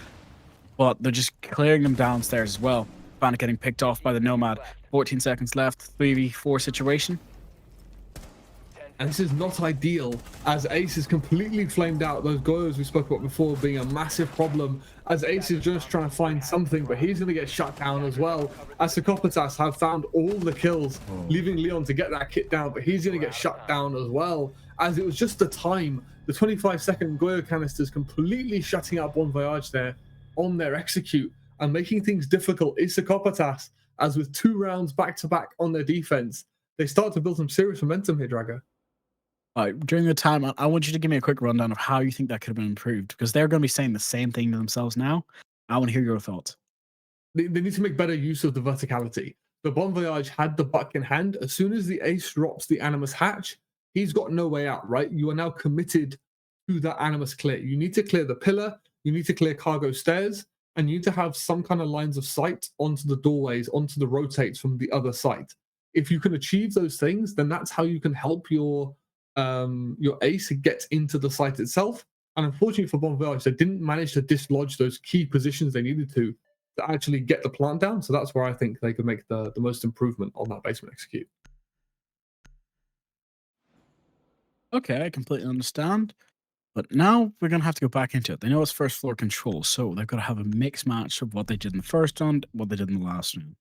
But they're just clearing them downstairs as well. Bandit getting picked off by the Nomad. 14 seconds left. 3v4 situation. And this is not ideal as Ace is completely flamed out. Those goyos we spoke about before being a massive problem as Ace is just trying to find something, but he's going to get shut down as well as Psychopatas have found all the kills, leaving Leon to get that kit down, but he's going to get shut down as well as it was just the time. The 25-second Goyo canisters completely shutting out Bon Voyage there on their execute and making things difficult is Psychopatas as with 2 rounds back-to-back on their defense, they start to build some serious momentum here, Drago. During the time, I want you to give me a quick rundown of how you think that could have been improved, because they're going to be saying the same thing to themselves now. I want to hear your thoughts. They need to make better use of the verticality. The Bon Voyage had the buck in hand. As soon as the Ace drops the Animus hatch, he's got no way out, right? You are now committed to that Animus clear. You need to clear the pillar, you need to clear cargo stairs, and you need to have some kind of lines of sight onto the doorways, onto the rotates from the other side. If you can achieve those things, then that's how you can help your Ace gets into the site itself. And unfortunately for Bon Voyage, they didn't manage to dislodge those key positions they needed to actually get the plant down. So that's where I think they could make the most improvement on that basement execute. Okay, I completely understand. But now we're going to have to go back into it. They know it's first floor control, so they've got to have a mixed match of what they did in the first round, what they did in the last round.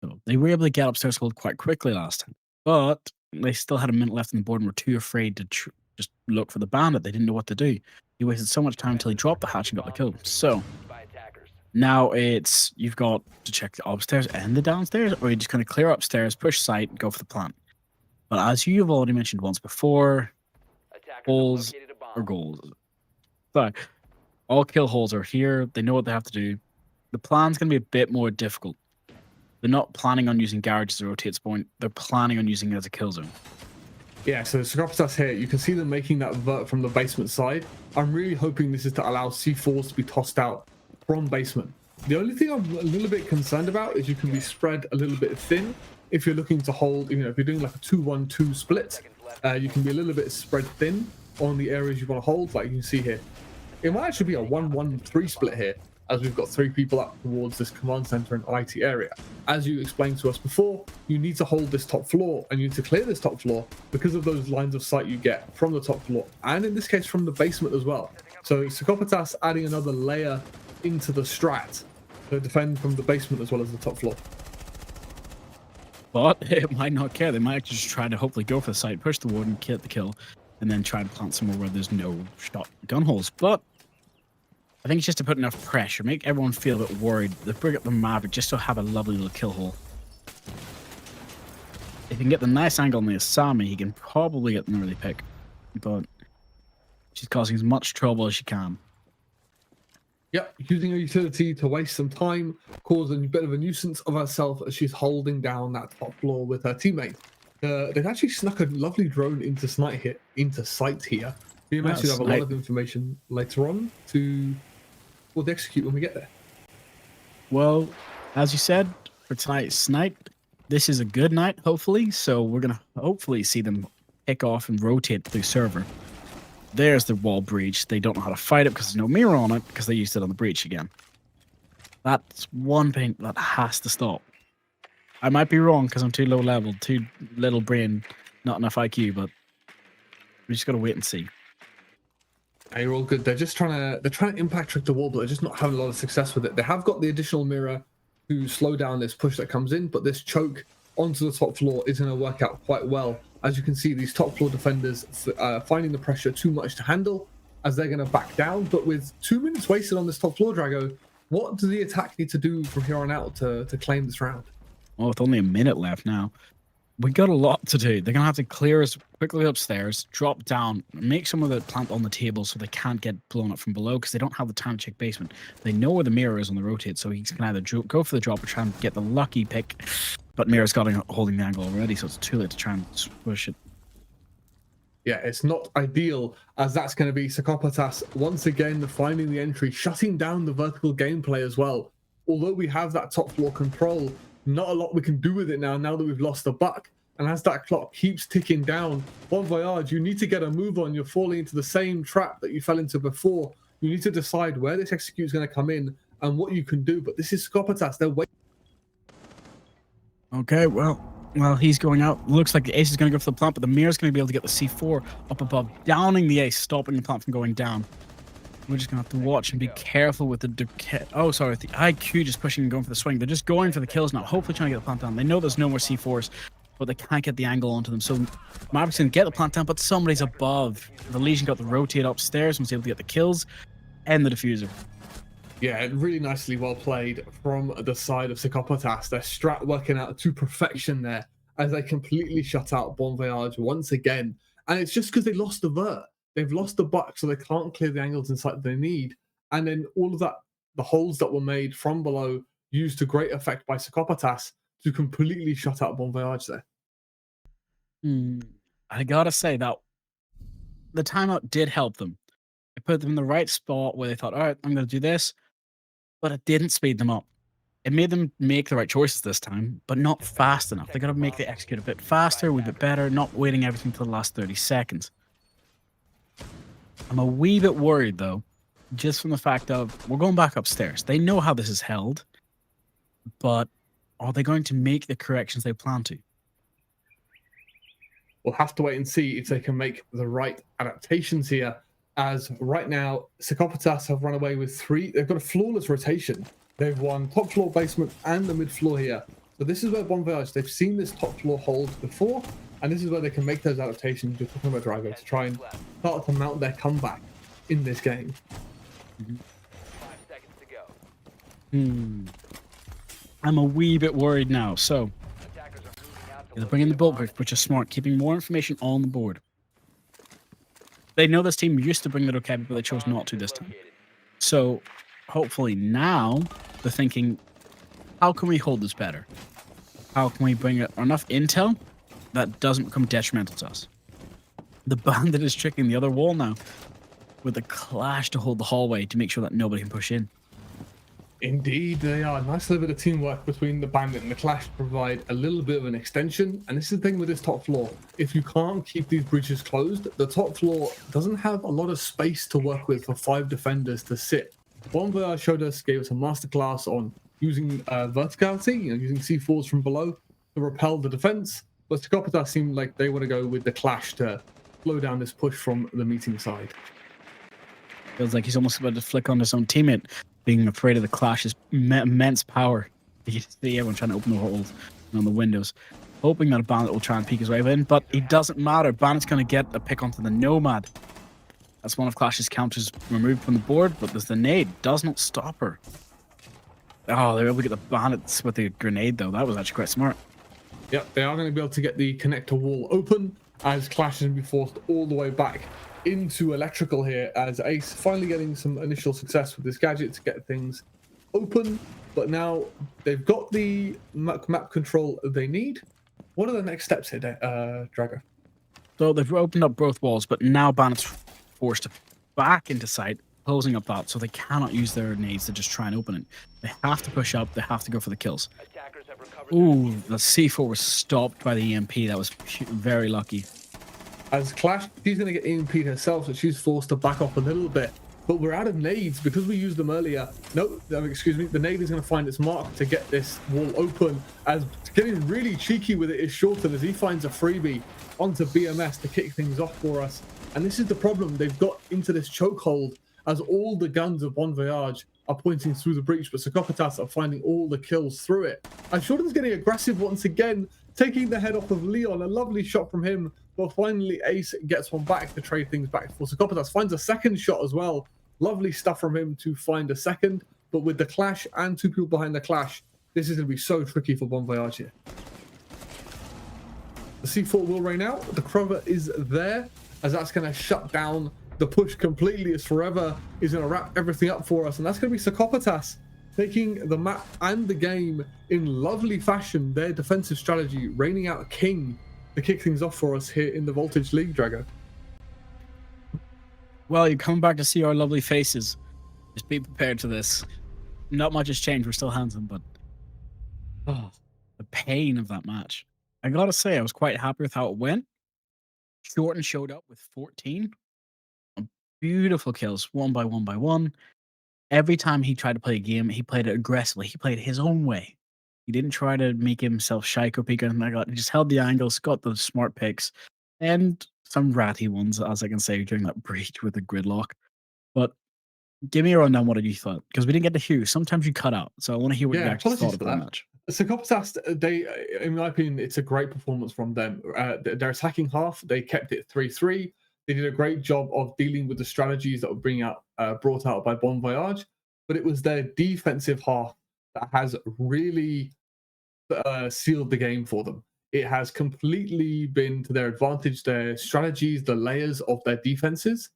So they were able to get upstairs hold quite quickly last time. But they still had a minute left on the board and were too afraid to just look for the Bandit. They didn't know what to do. He wasted so much time until he dropped the hatch and got the kill. So by attackers. now it's you've got to check the upstairs and the downstairs, or you just kind of clear upstairs, push site, and go for the plant. But as you've already mentioned once before, Attackers have holes located a bomb. or goals. So all kill holes are here. They know what they have to do. The plan's going to be a bit more difficult. They're not planning on using garage as a rotates point. They're planning on using it as a kill zone. Yeah, so Sarcophagus here, you can see them making that vert from the basement side. I'm really hoping this is to allow C4s to be tossed out from basement. The only thing I'm a little bit concerned about is you can be spread a little bit thin if you're looking to hold, you know, if you're doing like a 2-1-2 split, you can be a little bit spread thin on the areas you want to hold, like you can see here. It might actually be a 1-1-3 split here, as we've got 3 people up towards this command center and IT area. As you explained to us before, you need to hold this top floor and you need to clear this top floor because of those lines of sight you get from the top floor, and in this case from the basement as well. So Sarcophagus adding another layer into the strat to defend from the basement as well as the top floor. But it might not care. They might actually just try to hopefully go for the site, push the ward and get the kill, and then try to plant somewhere where there's no shot gun holes. But I think it's just to put enough pressure, make everyone feel a bit worried. They bring up the Maverick just to have a lovely little kill hole. If he can get the nice angle on the Asami, he can probably get an early pick. But she's causing as much trouble as she can. Yep, using a utility to waste some time, causing a bit of a nuisance of herself as she's holding down that top floor with her teammate. They've actually snuck a lovely drone into sight here. We might actually have a lot of information later on to execute when we get there. Well, as you said, for tonight's night, this is a good night, hopefully. So we're going to hopefully see them pick off and rotate through server. There's the wall breach. They don't know how to fight it because there's no mirror on it because they used it on the breach again. That's one thing that has to stop. I might be wrong because I'm too low level, too little brain, not enough IQ, but we just got to wait and see. Yeah, you're all good. They're trying to impact trick the wall, but they're just not having a lot of success with it. They have got the additional mirror to slow down this push that comes in, but this choke onto the top floor is going to work out quite well. As you can see, these top floor defenders finding the pressure too much to handle as they're going to back down. But with 2 minutes wasted on this top floor, Drago, what does the attack need to do from here on out to claim this round? Well, with only a minute left now, we got a lot to do. They're going to have to clear us quickly upstairs, drop down, make some of the plant on the table so they can't get blown up from below because they don't have the time to check basement. They know where the mirror is on the rotate, so he can either go for the drop or try and get the lucky pick. But Mirror's got holding the angle already, so it's too late to try and push it. Yeah, it's not ideal, as that's going to be Sarcophagus once again finding the entry, shutting down the vertical gameplay as well. Although we have that top floor control, not a lot we can do with it now that we've lost the buck. And as that clock keeps ticking down, Bon Voyage, you need to get a move on. You're falling into the same trap that you fell into before. You need to decide where this execute is going to come in and what you can do. But this is Sarcophagus. They're waiting. Okay, well, he's going out. Looks like the ace is going to go for the plant, but the Mirror's going to be able to get the C4 up above, downing the ace, stopping the plant from going down. We're just going to have to watch and be careful with the with the IQ just pushing and going for the swing. They're just going for the kills now, hopefully trying to get the plant down. They know there's no more C4s, but they can't get the angle onto them. So Maverick's going to get the plant down, but somebody's above. The Legion got the rotate upstairs and was able to get the kills and the diffuser. Yeah, really nicely well played from the side of Sarcophagus. Their strat working out to perfection there as they completely shut out Bon Voyage once again. And it's just because they lost the vert. They've lost the buck, so they can't clear the angles in sight that they need. And then all of that, the holes that were made from below, used to great effect by Sarcophagus to completely shut out Bon Voyage there. I gotta say that the timeout did help them. It put them in the right spot where they thought, all right, I'm going to do this. But it didn't speed them up. It made them make the right choices this time, but not fast enough. They got to make the execute a bit faster, a wee bit better, not waiting everything till the last 30 seconds. I'm a wee bit worried, though, just from the fact of we're going back upstairs. They know how this is held, but are they going to make the corrections they plan to? We'll have to wait and see if they can make the right adaptations here. As right now, Sarcophagus have run away with 3. They've got a flawless rotation. They've won top floor, basement, and the mid floor here. So this is where Bon Voyage, they've seen this top floor hold before, and this is where they can make those adaptations you're talking about, Drago, to try and start to mount their comeback. in this game. 5 seconds to go. I'm a wee bit worried now. So Attackers are moving out to they're bringing the locate a bomb. bulletproof, which is smart, keeping more information on the board. They know this team used to bring the Dokkaebi, but they chose not to this time. So hopefully now they're thinking, how can we hold this better? How can we bring enough intel that doesn't become detrimental to us? The bandit is tricking the other wall now with a clash to hold the hallway to make sure that nobody can push in. Indeed, they are. Nice little bit of teamwork between the Bandit and the Clash to provide a little bit of an extension. And this is the thing with this top floor. If you can't keep these breaches closed, the top floor doesn't have a lot of space to work with for 5 defenders to sit. Bon Voyage showed us, gave us a masterclass on using verticality, using C4s from below to repel the defense. But Securitas seemed like they want to go with the Clash to slow down this push from the meeting side. Feels like he's almost about to flick on his own teammate, being afraid of the Clash's immense power. You can see everyone trying to open the holes on the windows, hoping that a Bandit will try and peek his way in, but it doesn't matter. Bandit's going to get a pick onto the Nomad. That's one of Clash's counters removed from the board, but there's the nade. Does not stop her. Oh, they're able to get the Bandits with the grenade, though. That was actually quite smart. Yep, they are going to be able to get the connector wall open as Clash is going to be forced all the way back into electrical here, as Ace finally getting some initial success with this gadget to get things open. But now they've got the map control they need. What are the next steps here, Drago? So they've opened up both walls, but now Bandit's forced back into sight, closing up that, so they cannot use their nades to just try and open it. They have to push up. They have to go for the kills. Attackers have recovered their Ooh, the C4 was stopped by the EMP. That was very lucky. As Clash, she's going to get EMP'd herself, so she's forced to back off a little bit. But we're out of nades because we used them earlier. No, excuse me. The nade is going to find its mark to get this wall open. As getting really cheeky with it is Shorten as he finds a freebie onto BMS to kick things off for us. And this is the problem. They've got into this chokehold as all the guns of Bon Voyage are pointing through the breach, but Securitas are finding all the kills through it. And Shorten's getting aggressive once again, taking the head off of Leon. A lovely shot from him. But finally, Ace gets one back to trade things back for Securitas. Finds a second shot as well. Lovely stuff from him to find a second. But with the Clash and 2 people behind the Clash, this is going to be so tricky for Bon Voyage here. The C4 will rain out. The Crover is there, as that's going to shut down the push completely. As Forever is going to wrap everything up for us. And that's going to be Securitas taking the map and the game in lovely fashion. Their defensive strategy, raining out a king to kick things off for us here in the Voltage League, Drago. Well, you're coming back to see our lovely faces. Just be prepared to this. Not much has changed. We're still handsome, but the pain of that match. I gotta say, I was quite happy with how it went. Shorten showed up with 14 beautiful kills, one by one. Every time he tried to play a game, he played it aggressively. He played it his own way. He didn't try to make himself Shaiko peek or anything like that. He just held the angles, got the smart picks, and some ratty ones, as I can say, during that breach with the gridlock. But give me a rundown. What did you thought? Because we didn't get to hear. Sometimes you cut out, so I want to hear what you actually thought of that match. Securitas, they, in my opinion, it's a great performance from them. Their attacking half, they kept it 3-3. They did a great job of dealing with the strategies that were brought out by Bon Voyage. But it was their defensive half that has really sealed the game for them. It has completely been to their advantage. Their strategies, the layers of their defenses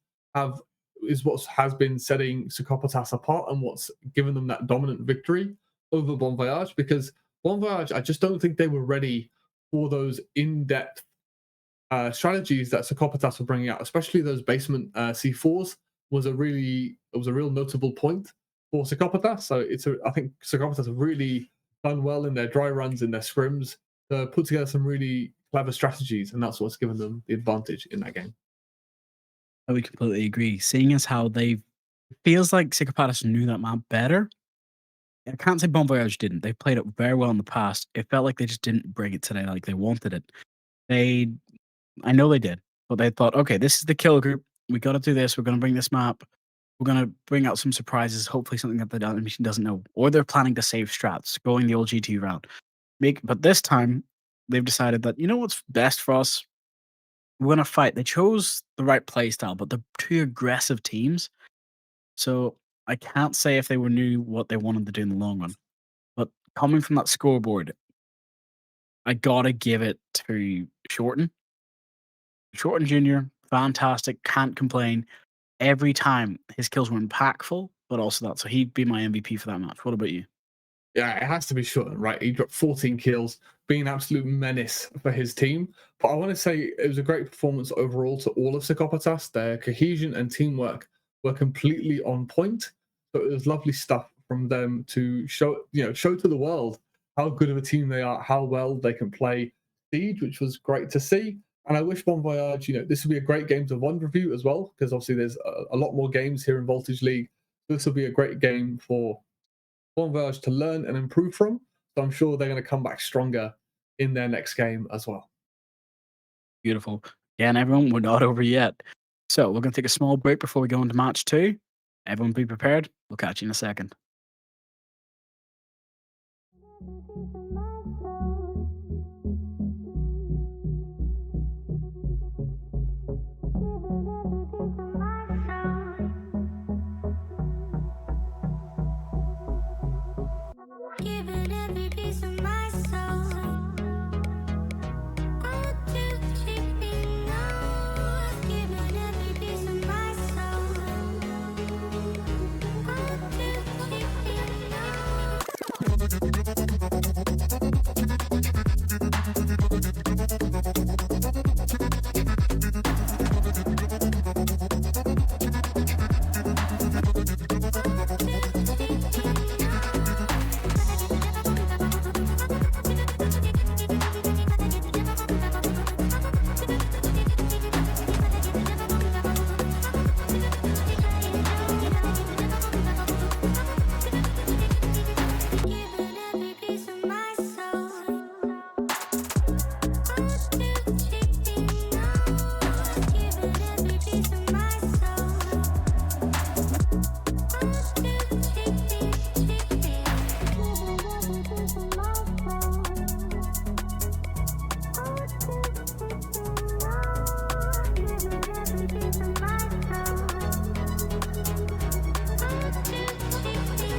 is what has been setting Securitas apart and what's given them that dominant victory over Bon Voyage, because Bon Voyage, I just don't think they were ready for those in-depth strategies that Securitas were bringing out, especially those basement C4s was a real notable point for Securitas. So I think Securitas have really done well in their dry runs, in their scrims, to put together some really clever strategies, and that's what's given them the advantage in that game. I would completely agree. Seeing as how feels like Securitas knew that map better. I can't say Bon Voyage didn't. They played it very well in the past. It felt like they just didn't bring it today like they wanted it. I know they did, but they thought, okay, this is the kill group. We got to do this. We're going to bring this map. We're going to bring out some surprises, hopefully something that the enemy doesn't know. Or they're planning to save strats, going the old GT route. But this time, they've decided that, you know what's best for us? we're gonna fight. They chose the right play style, but they're two aggressive teams. So I can't say if they knew what they wanted to do in the long run. But coming from that scoreboard, I gotta give it to Shorten. Shorten Jr., fantastic, can't complain. Every time his kills were impactful, but also that. So he'd be my MVP for that match. What about you? Yeah, it has to be Shorten, right? He dropped 14 kills, being an absolute menace for his team. But I want to say it was a great performance overall to all of Psychopatas. Their cohesion and teamwork were completely on point. So it was lovely stuff from them to show to the world how good of a team they are, how well they can play Siege, which was great to see. And I wish Bon Voyage, this would be a great Games of One review as well, because obviously there's a lot more games here in Voltage League. This will be a great game for Bon Voyage to learn and improve from. So I'm sure they're going to come back stronger in their next game as well. Beautiful. Yeah, and everyone, we're not over yet. So we're going to take a small break before we go into match 2. Everyone be prepared. We'll catch you in a second. Giving every piece of my soul. All to keep me low. Giving every piece of my soul. All to keep me low. Giving every piece of my soul. All to keep me low. Giving every piece of my soul. All to keep me. Giving every piece of my soul. All to keep me low. Giving every piece of my soul. All to keep me.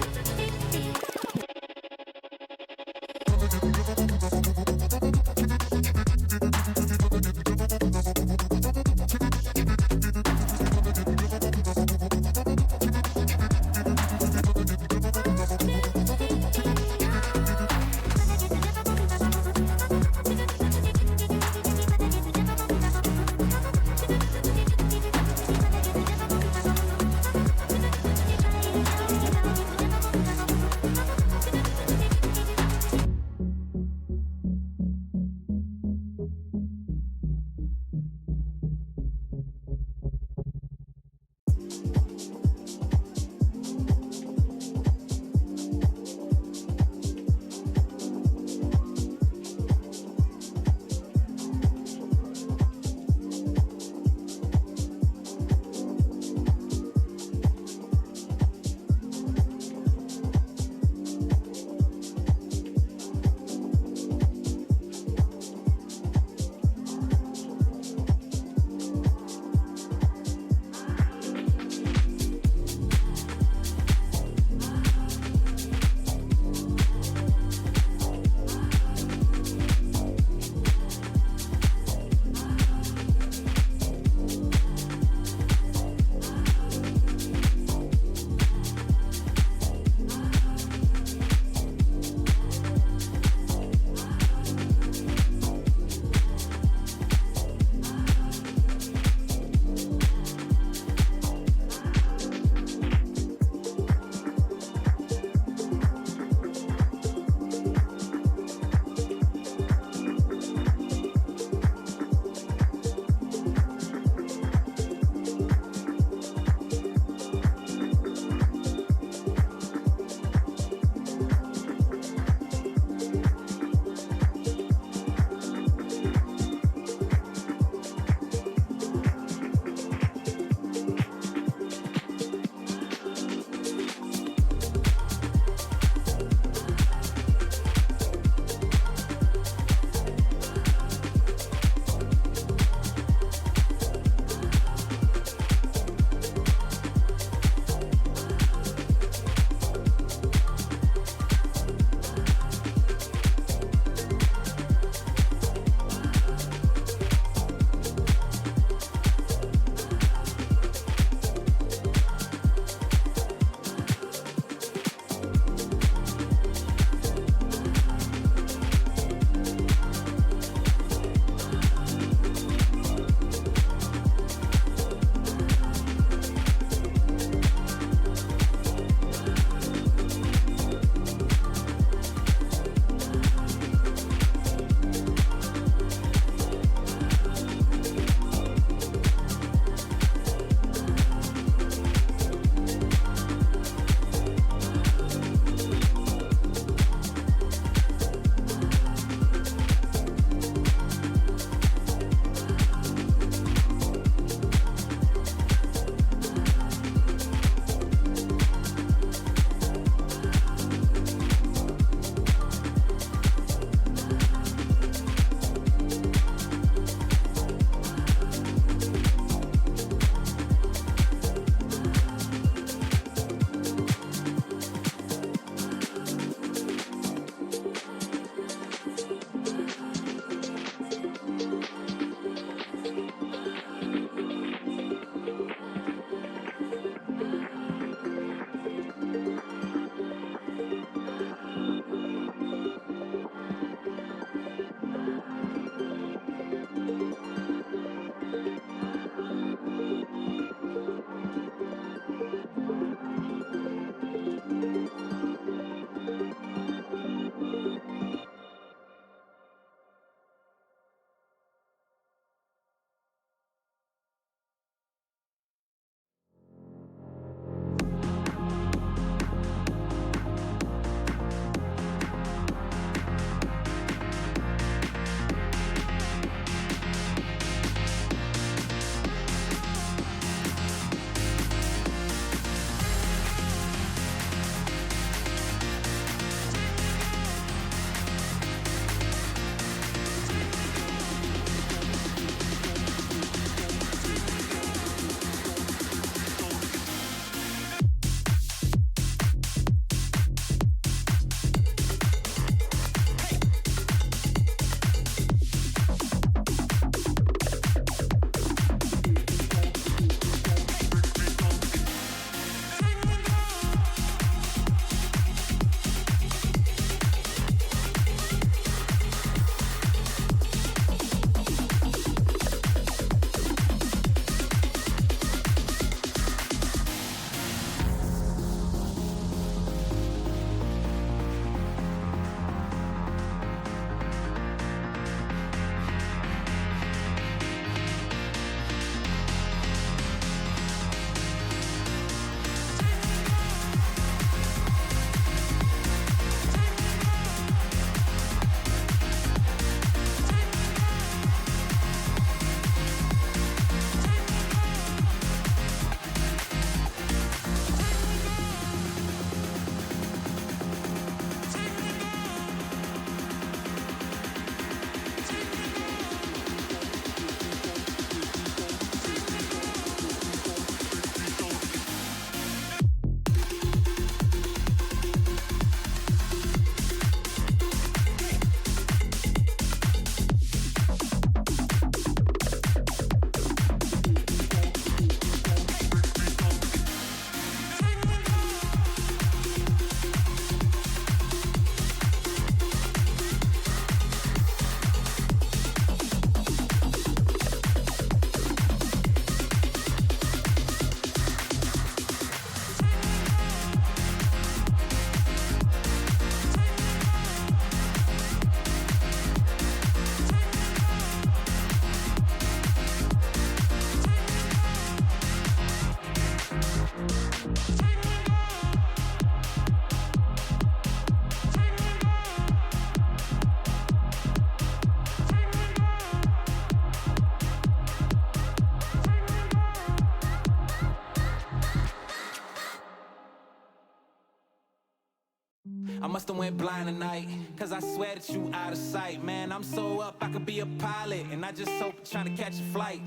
I must have went blind tonight, cause I swear that you out of sight. Man, I'm so up, I could be a pilot, and I just hope trying to catch a flight.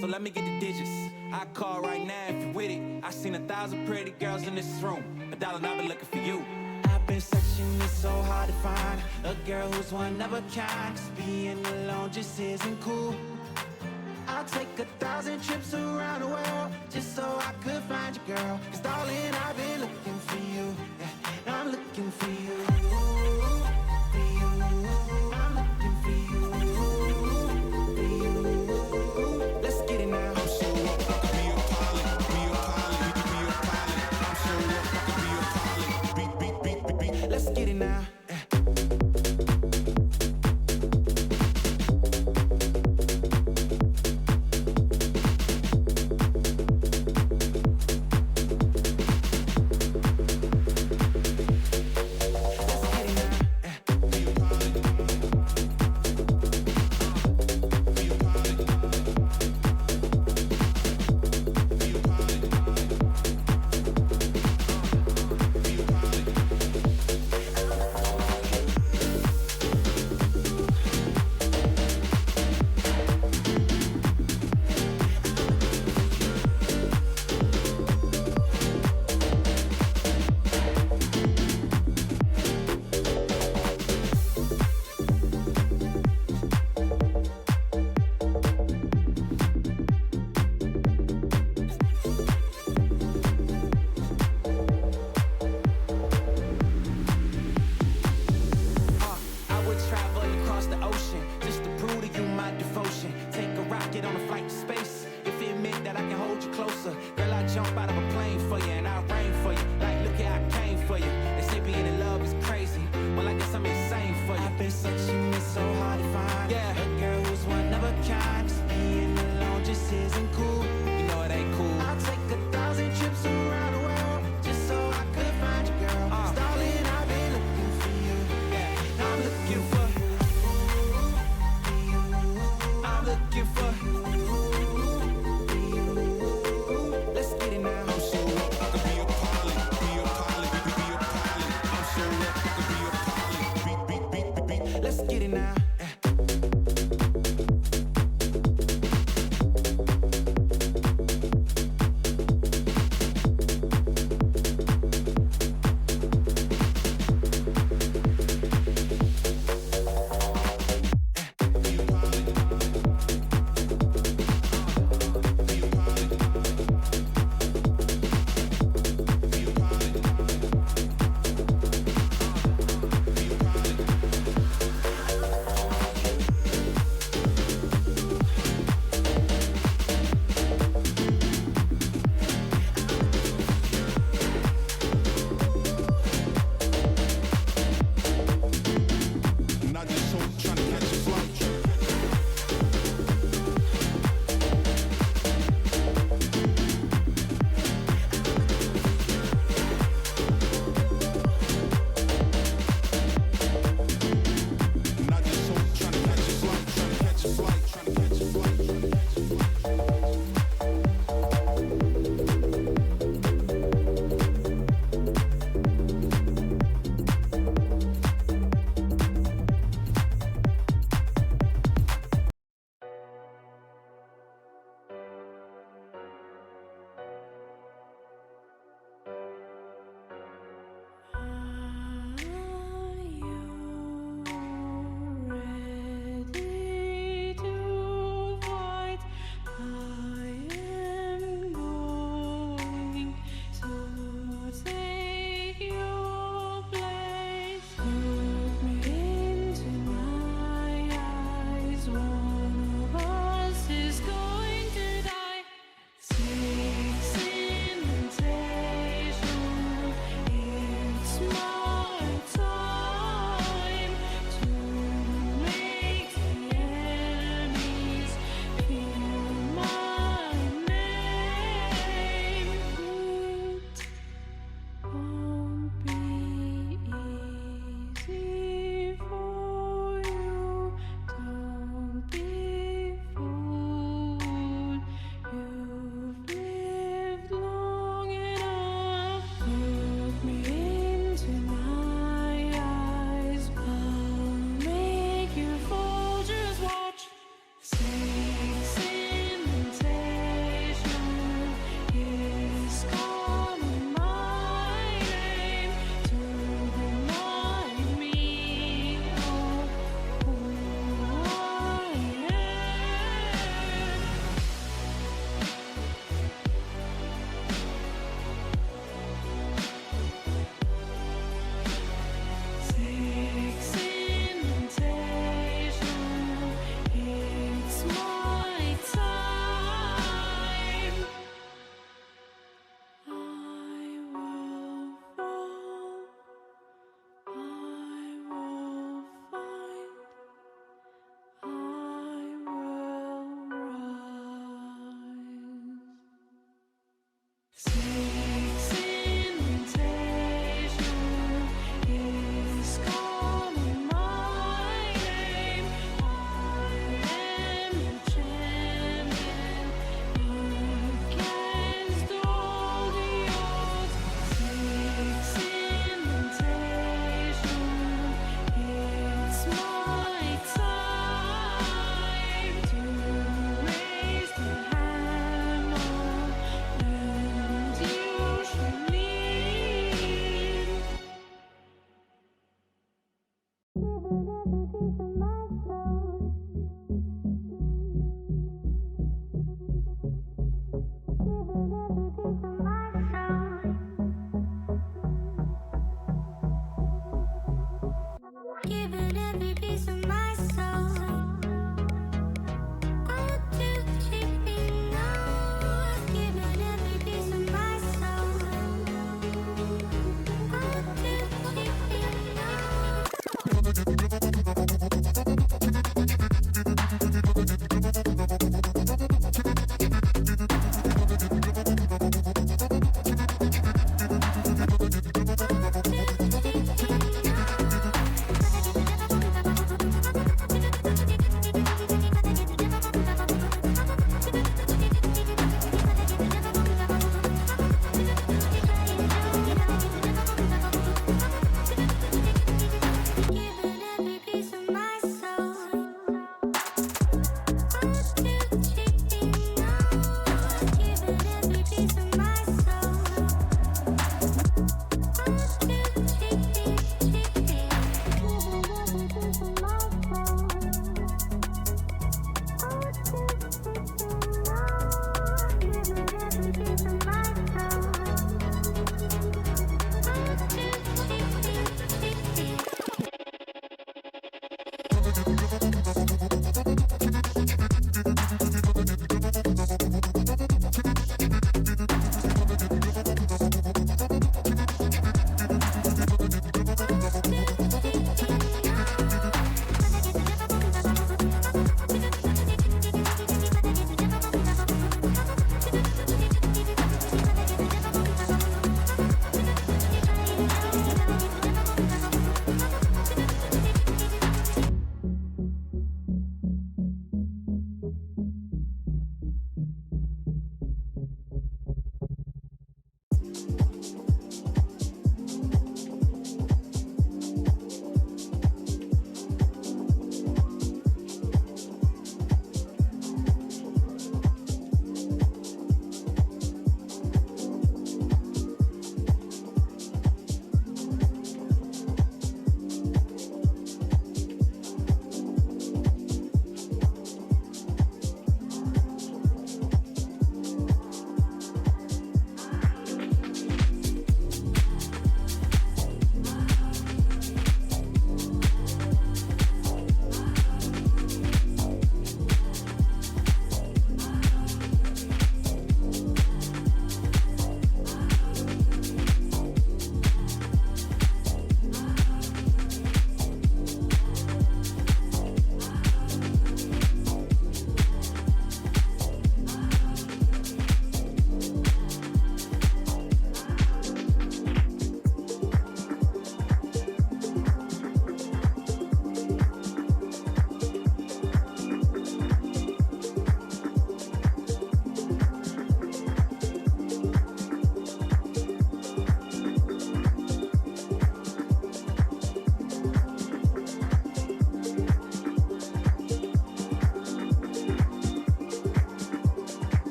So let me get the digits. I call right now if you with it. I seen 1,000 pretty girls in this room. $1 and I've been looking for you. I've been searching, it's so hard to find a girl who's one of a kind. Cause being alone just isn't cool. I'll take 1,000 trips around the world just so I could find you, girl. Cause darling, I've been looking for you. Yeah, I'm looking for you. For you. I'm looking for you. For you. Let's get it now. I'm so up, I could be a pilot. Be a pilot. Be a pilot. I'm so up, I could be a pilot. Beat. Let's get it now.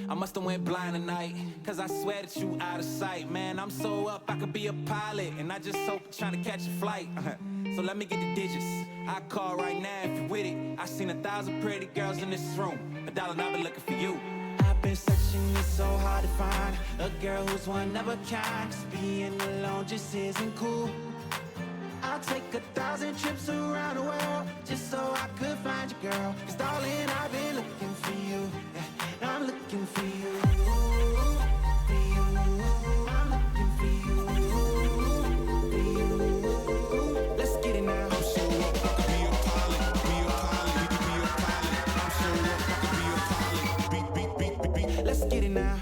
I must have went blind tonight, cause I swear that you out of sight. Man, I'm so up, I could be a pilot, and I just hope trying to catch a flight. So let me get the digits. I call right now if you with it. I seen 1,000 pretty girls in this room. $1 and I've been looking for you. I've been searching, it's so hard to find a girl who's one of a kind. 'Cause being alone just isn't cool. I'll take 1,000 trips around the world just so I could find you, girl. 'Cause darling, I've been looking for you. Yeah, I'm looking for you. For you. I'm looking for you. For you. Let's get it now. I'm so up, I could be a pilot. Be a pilot. Be a pilot. I'm so up, I could be a pilot. Beat. Let's get it now.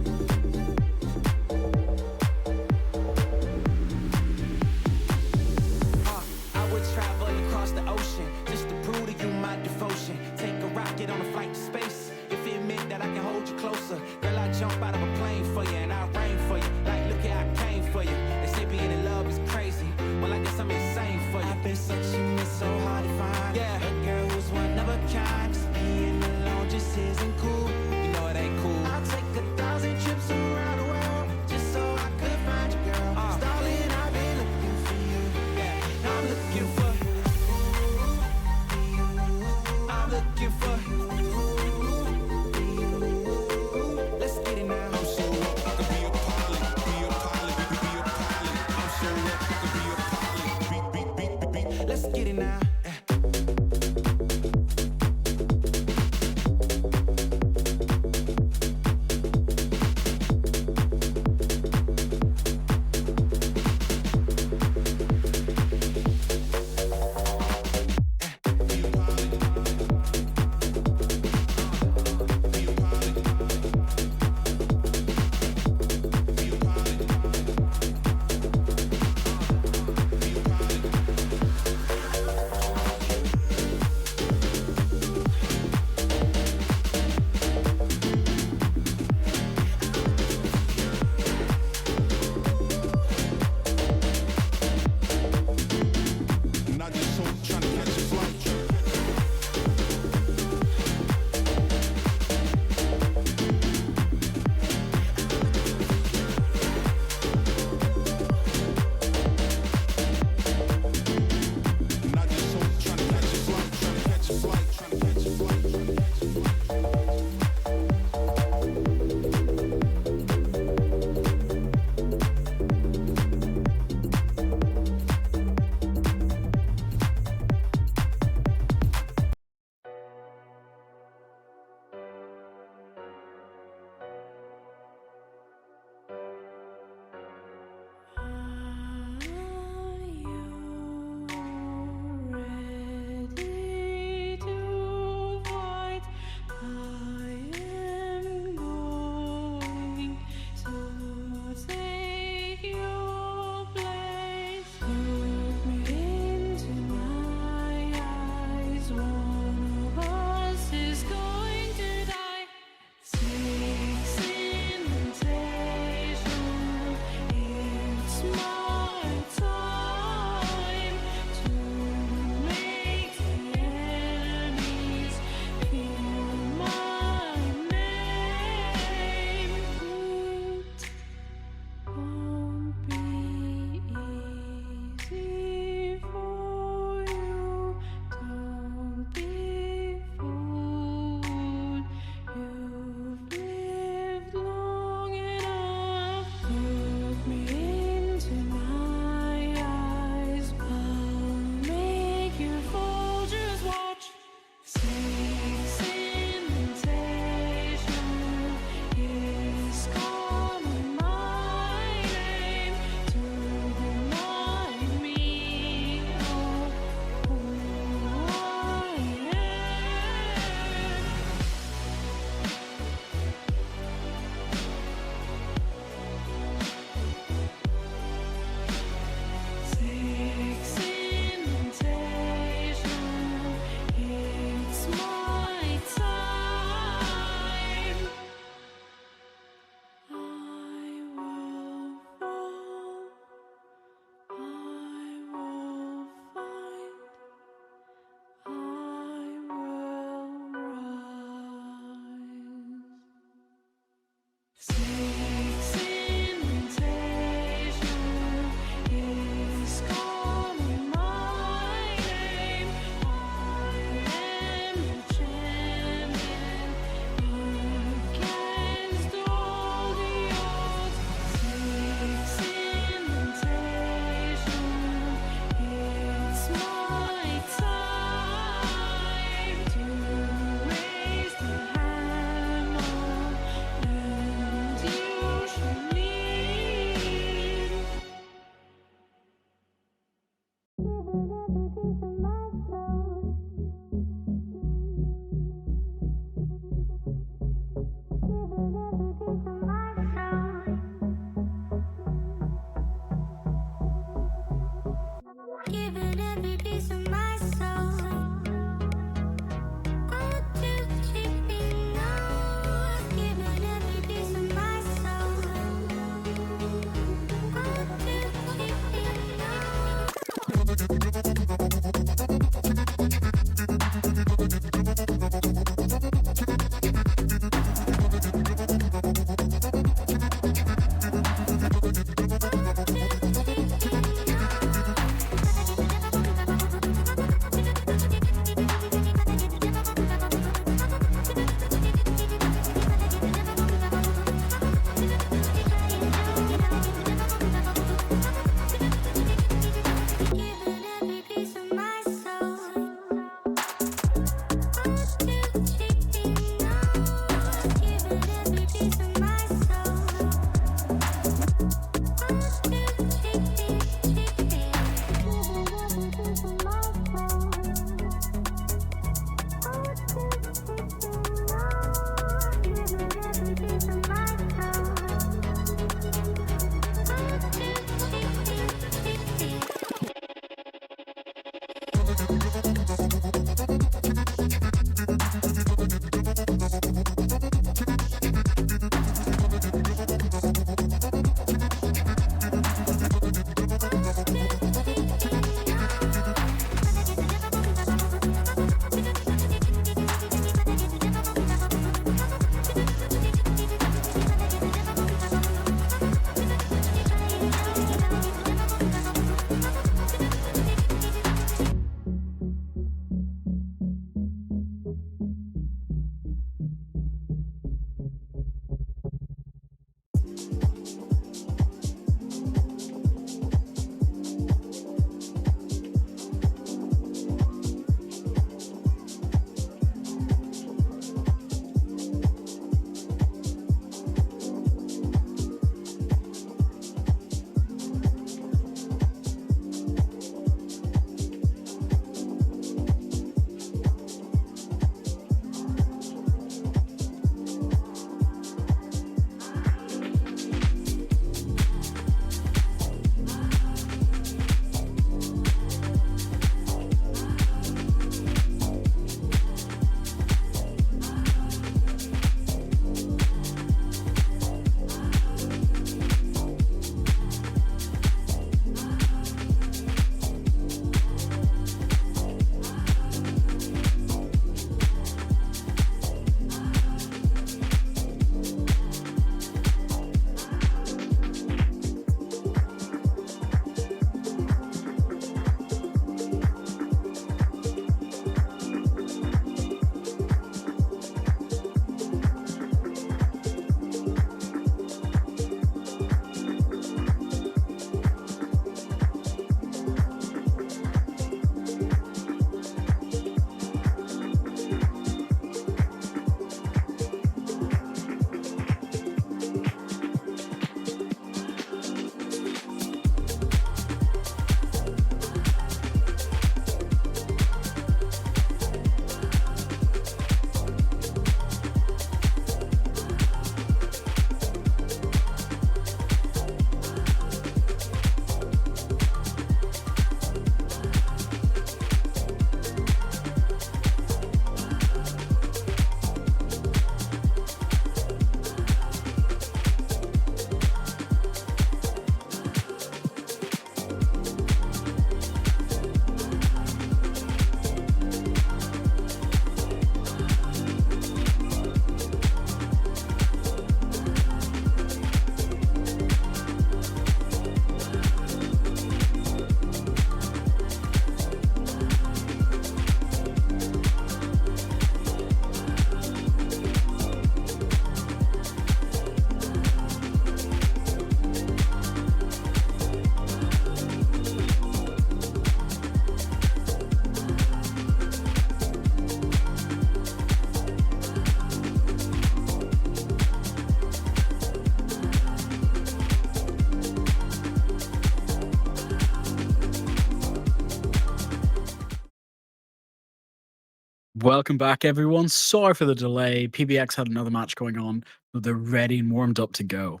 Welcome back, everyone. Sorry for the delay. PBX had another match going on, but they're ready and warmed up to go.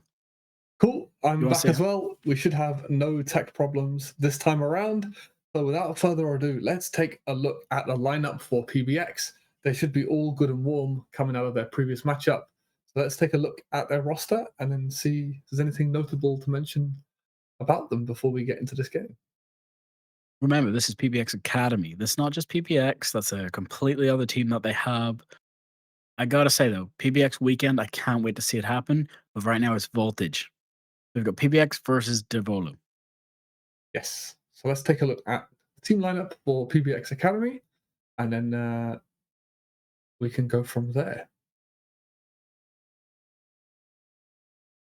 Cool. I'm You wanna back say- as well. We should have no tech problems this time around. So without further ado, let's take a look at the lineup for PBX. They should be all good and warm coming out of their previous matchup. So let's take a look at their roster and then see if there's anything notable to mention about them before we get into this game. Remember, this is PBX Academy. This is not just PBX. That's a completely other team that they have. I gotta say though, PBX weekend, I can't wait to see it happen. But right now it's Voltage. We've got PBX versus Devolo. Yes. So let's take a look at the team lineup for PBX Academy, and then we can go from there.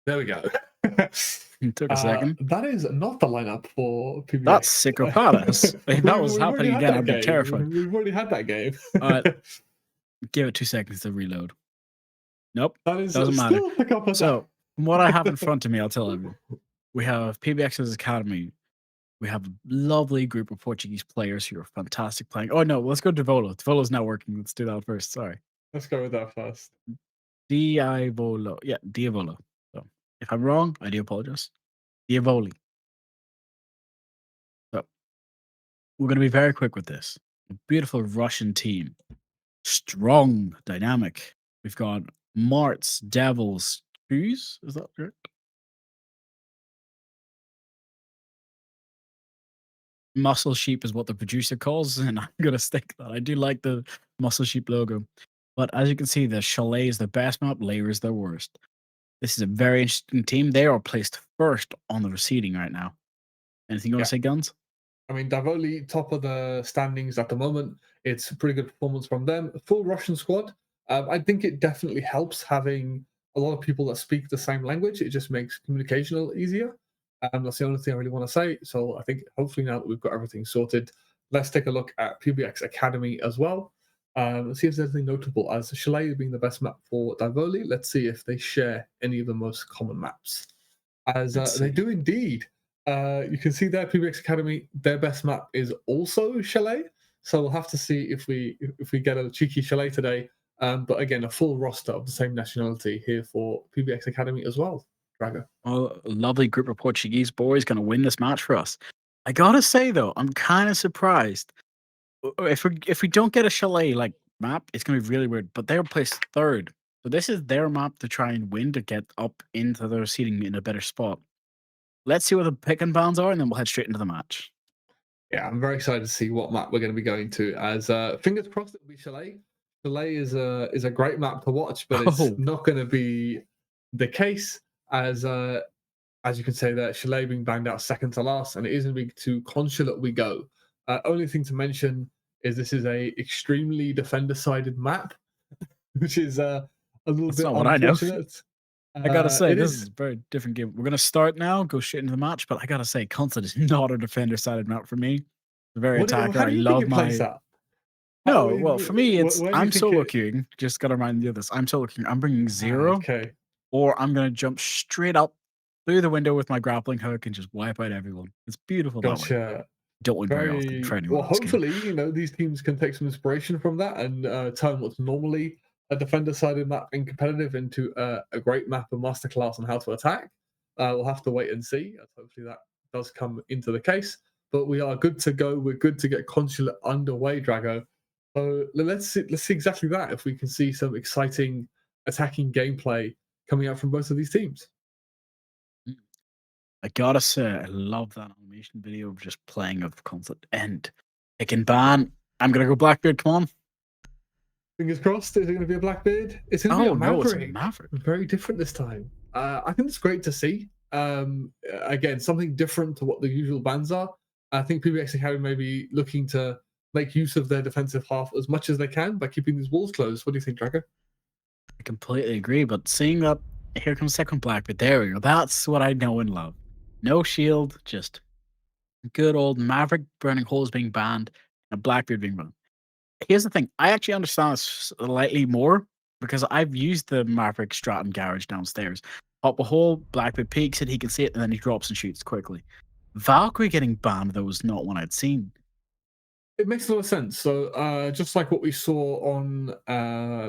There we go. It took a second. That is not the lineup for PBX. That's Psychopathus. If that was We've happening already had again, that I'd be game. terrified. We've already had that game. Alright. Give it 2 seconds to reload. Nope. That is Doesn't matter. still Psychopathus. So, from what I have in front of me, I'll tell everyone. We have PBX's Academy. We have a lovely group of Portuguese players who are fantastic playing. Oh, no, let's go Devolo. Devolo's not working. Let's do that first. Sorry. Let's go with that first. Diavolo. Yeah, Diavolo. So, if I'm wrong, I do apologize. Diavoli. So, we're going to be very quick with this. A beautiful Russian team. Strong, dynamic. We've got Marts, Devils, Shoes. Is that correct? Muscle Sheep is what the producer calls, and I'm going to stick that. I do like the Muscle Sheep logo. But as you can see, the Chalet is the best map, Lair is their worst. This is a very interesting team. They are placed first on the receding right now. Anything you want to say, Guns? I mean, Davoli, top of the standings at the moment. It's a pretty good performance from them. Full Russian squad. I think it definitely helps having a lot of people that speak the same language. It just makes communication a little easier. That's the only thing I really want to say. So I think hopefully now that we've got everything sorted, let's take a look at PBX Academy as well. Let's see if there's anything notable. As Chalet being the best map for Davoli, let's see if they share any of the most common maps. As they do indeed. You can see there, PBX Academy, their best map is also Chalet. So we'll have to see if we get a cheeky Chalet today. But again, a full roster of the same nationality here for PBX Academy as well. Drago. Oh, a lovely group of Portuguese boys going to win this match for us. I gotta say though, I'm kind of surprised. If we don't get a Chalet like map, it's gonna be really weird. But they're placed third, so this is their map to try and win to get up into their seating in a better spot. Let's see what the pick and bans are, and then we'll head straight into the match. Yeah, I'm very excited to see what map we're going to be going to. As fingers crossed, it'll be Chalet. Chalet is a great map to watch, but it's not going to be the case. As you can say that Chalet being banged out second to last, and it is going to be to Consulate we go. Only thing to mention is this is a extremely defender-sided map, which is a little bit unfortunate. I gotta say, this is a very different game. We're gonna start now, go straight into the match, but I gotta say, Consulate is not a defender-sided map for me. It's very attacker. I love my. No, well, for me, it's I'm solo queuing. Just gotta remind you of this. I'm solo queuing. I'm bringing 0, or I'm gonna jump straight up through the window with my grappling hook and just wipe out everyone. It's beautiful. Gotcha. Don't win very often for anyone. Well, hopefully, these teams can take some inspiration from that and turn what's normally a defender-sided map in competitive into a great map, a masterclass on how to attack. We'll have to wait and see. Hopefully that does come into the case. But we are good to go. We're good to get Consulate underway, Drago. So let's see exactly that. If we can see some exciting attacking gameplay coming out from both of these teams. I gotta say, I love that animation video of just playing of Consulate and pick and ban. I'm gonna go Blackbeard. Come on. Fingers crossed. Is it going to be a Blackbeard? It's going to be a Maverick. No, it's a Maverick. Very different this time. I think it's great to see. Again, something different to what the usual bans are. I think PBX Academy may be looking to make use of their defensive half as much as they can by keeping these walls closed. What do you think, Drago? I completely agree, but seeing that here comes second Blackbeard, there we go. That's what I know and love. No shield, just good old Maverick burning holes being banned and Blackbeard being banned. Here's the thing. I actually understand this slightly more because I've used the Maverick Stratton garage downstairs. Pop a hole, Blackbeard peeks it, he can see it, and then he drops and shoots quickly. Valkyrie getting banned, though, was not one I'd seen. It makes a lot of sense. So just like what we saw on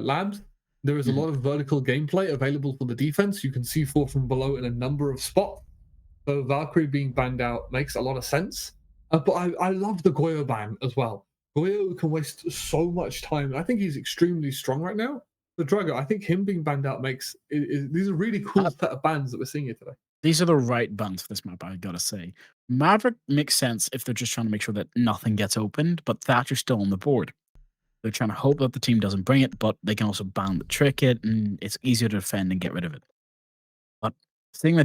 Labs, there is a lot of vertical gameplay available for the defense. You can see C4 from below in a number of spots. So Valkyrie being banned out makes a lot of sense. But I love the Goyo ban as well. Goyo can waste so much time. I think he's extremely strong right now. The Drago, I think him being banned out these are really cool set of bans that we're seeing here today. These are the right bans for this map, I gotta say. Maverick makes sense if they're just trying to make sure that nothing gets opened, but Thatcher's still on the board. They're trying to hope that the team doesn't bring it, but they can also ban the trinket, and it's easier to defend and get rid of it. But seeing the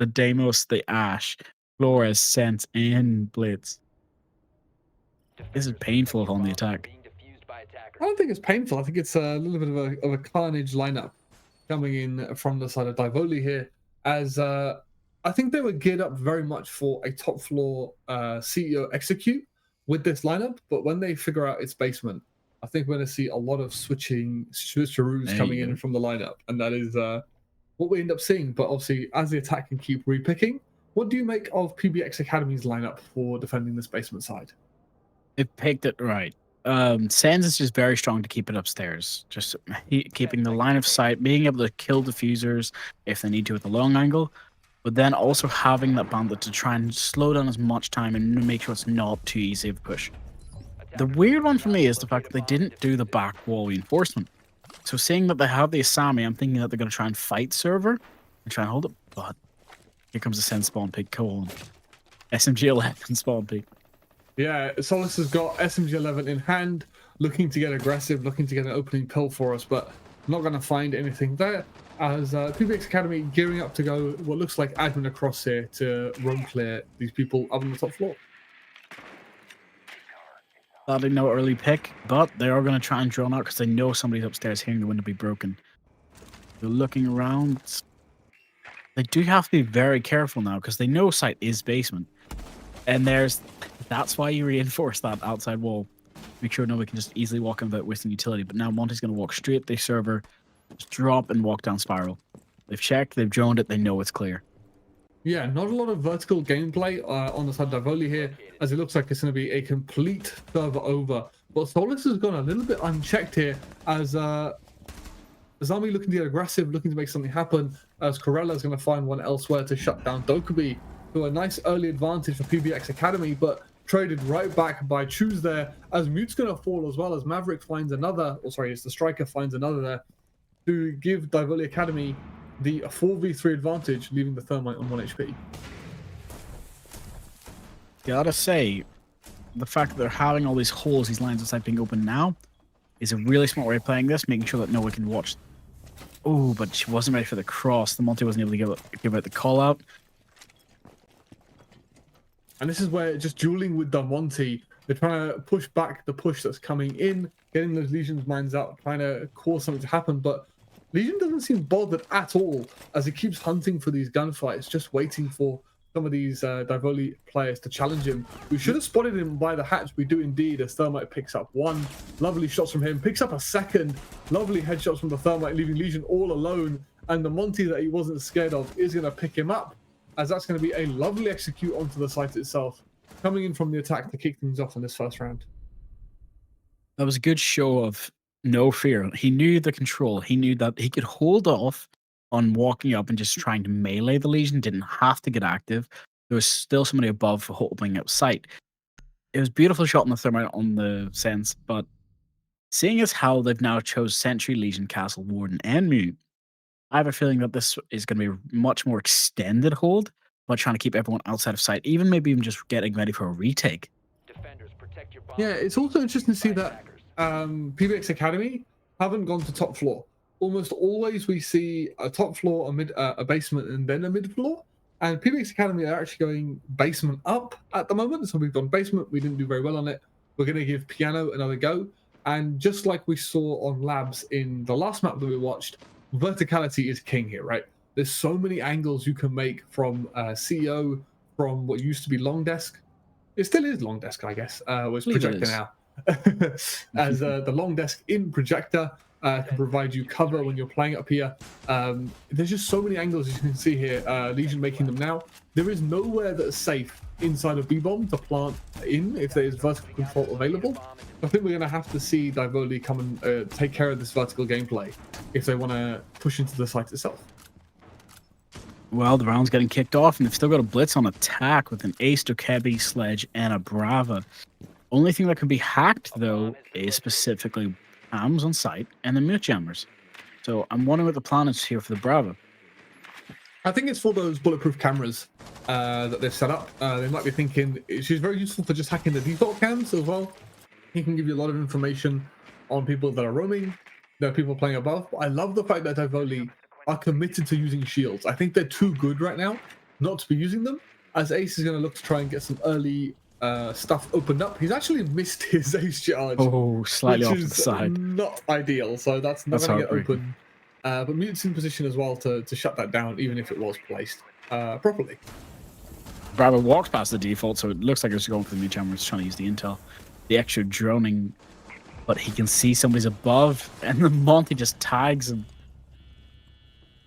Deimos, the Ash, Flores, Sense, and Blitz. This is painful on the attack. I don't think it's painful. I think it's a little bit of a carnage lineup coming in from the side of Divoli here, as I think they were geared up very much for a top floor CEO execute with this lineup, but when they figure out its basement, I think we're going to see a lot of switcheroos coming in from the lineup, and that is what we end up seeing. But obviously, as the attack can keep repicking, what do you make of PBX Academy's lineup for defending this basement side? They picked it right. Sands is just very strong to keep it upstairs. Just keeping the line of sight, being able to kill diffusers if they need to at the long angle. but then also having that bandit to try and slow down as much time and make sure it's not too easy of a push. The weird one for me is the fact that they didn't do the back wall reinforcement. So seeing that they have the Asami, I'm thinking that they're going to try and fight server and try and hold it, but here comes the Sen spawn pig colon. SMG 11 spawn pig. Yeah, Solus has got SMG 11 in hand, looking to get aggressive, looking to get an opening pill for us, but not going to find anything there. As PBX Academy gearing up to go what looks like admin across here to roam clear these people up on the top floor. Sadly, no early pick, but they are going to try and drone out because they know somebody's upstairs hearing the window be broken. They're looking around. They do have to be very careful now because they know site is basement. And that's why you reinforce that outside wall. Make sure nobody can just easily walk in without wasting utility. But now Monty's going to walk straight to the server, just drop and walk down spiral. They've checked, they've droned it, they know it's clear. Yeah, not a lot of vertical gameplay on the side of Divoli here, as it looks like it's going to be a complete server over. But Solus has gone a little bit unchecked here, as Zami looking to get aggressive, looking to make something happen, as Corella is going to find one elsewhere to shut down Dokubi. So a nice early advantage for PBX Academy, but traded right back by Choose there, as Mute's going to fall as well, as Maverick finds another, or sorry, it's the Striker finds another there, to give Divoli Academy the 4v3 advantage, leaving the Thermite on 1 HP. Gotta say, the fact that they're having all these holes, these lines of sight being open now, is a really smart way of playing this, making sure that no one can watch. Oh, but she wasn't ready for the cross. The Monty wasn't able to give out the call out. And this is where just dueling with Monty, they're trying to push back the push that's coming in, getting those Legion's mines out, trying to cause something to happen, but Legion doesn't seem bothered at all as he keeps hunting for these gunfights, just waiting for some of these Divoli players to challenge him. We should have spotted him by the hatch. We do indeed, as Thermite picks up one. Lovely shots from him, picks up a second. Lovely headshots from the Thermite, leaving Legion all alone. And the Monty that he wasn't scared of is going to pick him up, as that's going to be a lovely execute onto the site itself, coming in from the attack to kick things off in this first round. That was a good show of no fear. He knew the control. He knew that he could hold off on walking up and just trying to melee the Legion. Didn't have to get active. There was still somebody above for opening up sight. It was a beautiful shot on the Thermite on the sense, but seeing as how they've now chose Sentry, Legion, Castle, Warden, and Mute, I have a feeling that this is going to be a much more extended hold, but trying to keep everyone outside of sight, maybe even just getting ready for a retake. Yeah, it's also interesting to see that PBX Academy haven't gone to top floor. Almost always we see a top floor, a basement, and then a mid floor. And PBX Academy are actually going basement up at the moment. So we've gone basement. We didn't do very well on it. We're going to give Piano another go. And just like we saw on Labs in the last map that we watched, verticality is king here, right? There's so many angles you can make from CEO, from what used to be long desk. It still is long desk, I guess. It's projector now. As the long desk in projector can provide you cover when you're playing up here. There's just so many angles you can see here. Legion making them now. There is nowhere that's safe inside of B-Bomb to plant in if there is vertical control available. I think we're going to have to see Divoli come and take care of this vertical gameplay if they want to push into the site itself. Well, the round's getting kicked off, and they've still got a blitz on attack with an Ace, Dokebi, Sledge, and a Brava. Only thing that can be hacked, though, is specifically AMs on site and the Mute Jammers. So I'm wondering what the plan is here for the Brava. I think it's for those bulletproof cameras that they've set up. They might be thinking she's very useful for just hacking the default cams as well. He can give you a lot of information on people that are roaming, there are people playing above. But I love the fact that Divoli are committed to using shields. I think they're too good right now not to be using them, as Ace is going to look to try and get some early stuff opened up. He's actually missed his Ace charge. Oh, slightly off to the side. Not ideal, so that's not going to get open. But Mute's in position as well to shut that down, even if it was placed properly. Bravo walks past the default, so it looks like it's going for the Mute Jammer. He's trying to use the intel. The extra droning, but he can see somebody's above, and the Monty just tags him.